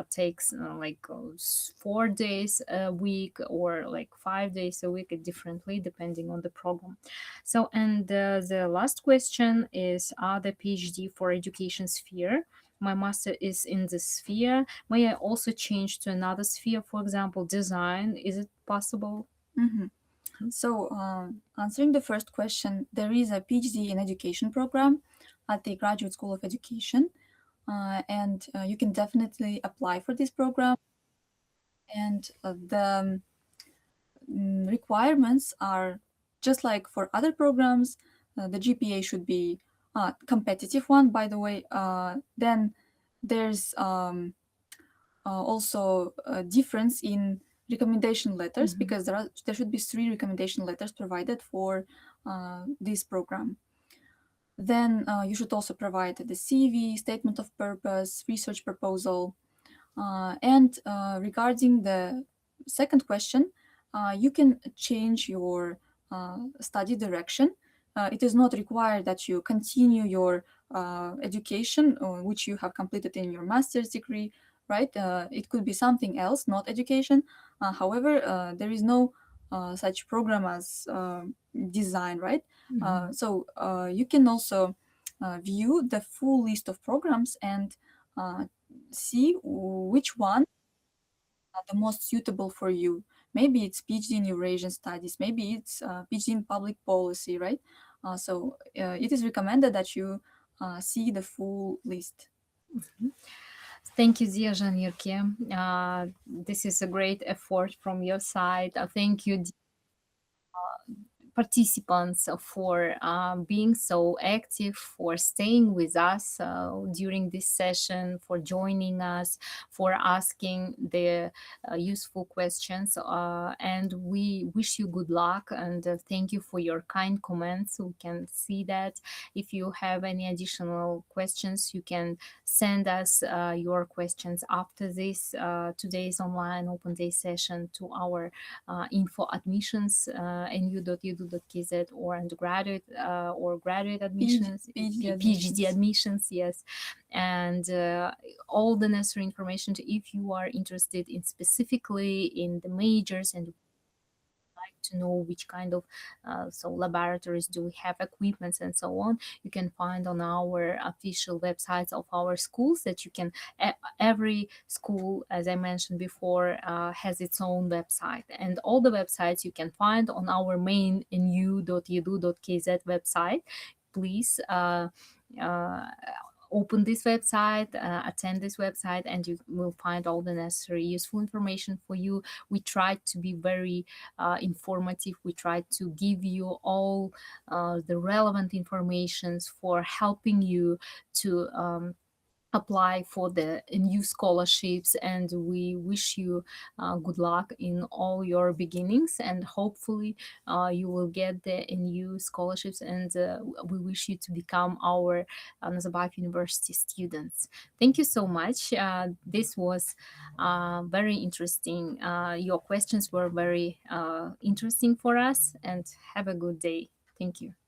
take 4 days a week or like 5 days a week, differently depending on the program. So, and the last question is, are the PhD for education sphere? My master is in this sphere. May I also change to another sphere, for example, design? Is it possible? So, answering the first question, there is a PhD in education program at the Graduate School of Education, and you can definitely apply for this program. And the requirements are just like for other programs. The GPA should be a competitive one, by the way. Then there's also a difference in recommendation letters, because there should be 3 recommendation letters provided for this program. Then you should also provide the CV, statement of purpose, research proposal. And regarding the second question, you can change your study direction. It is not required that you continue your education, which you have completed in your master's degree, right? It could be something else, not education. However, there is no such program as design, right? So you can also view the full list of programs and see which one are the most suitable for you. Maybe it's PhD in Eurasian Studies, maybe it's PhD in Public Policy, right? So it is recommended that you see the full list. Thank you, dear Janirke. This is a great effort from your side. Thank you, participants, for being so active, for staying with us during this session, for joining us, for asking the useful questions. And we wish you good luck, and thank you for your kind comments. We can see that. If you have any additional questions, you can send us your questions after this today's online open day session to our info admissions nu.edu.kz or undergraduate or graduate admissions, PhD admissions, yes. And all the necessary information if you are interested in specifically in the majors and to know which kind of laboratories do we have, equipments and so on, you can find on our official websites of our schools. That you can, every school, as I mentioned before, has its own website, and all the websites you can find on our main nu.edu.kz website. Please open this website, attend this website, and you will find all the necessary useful information for you. We try to be very informative. We try to give you all the relevant information for helping you to apply for the new scholarships, and we wish you good luck in all your beginnings, and hopefully you will get the new scholarships, and we wish you to become our Nazarbayev University students. Thank you so much. This was very interesting. Your questions were very interesting for us, and have a good day. Thank you.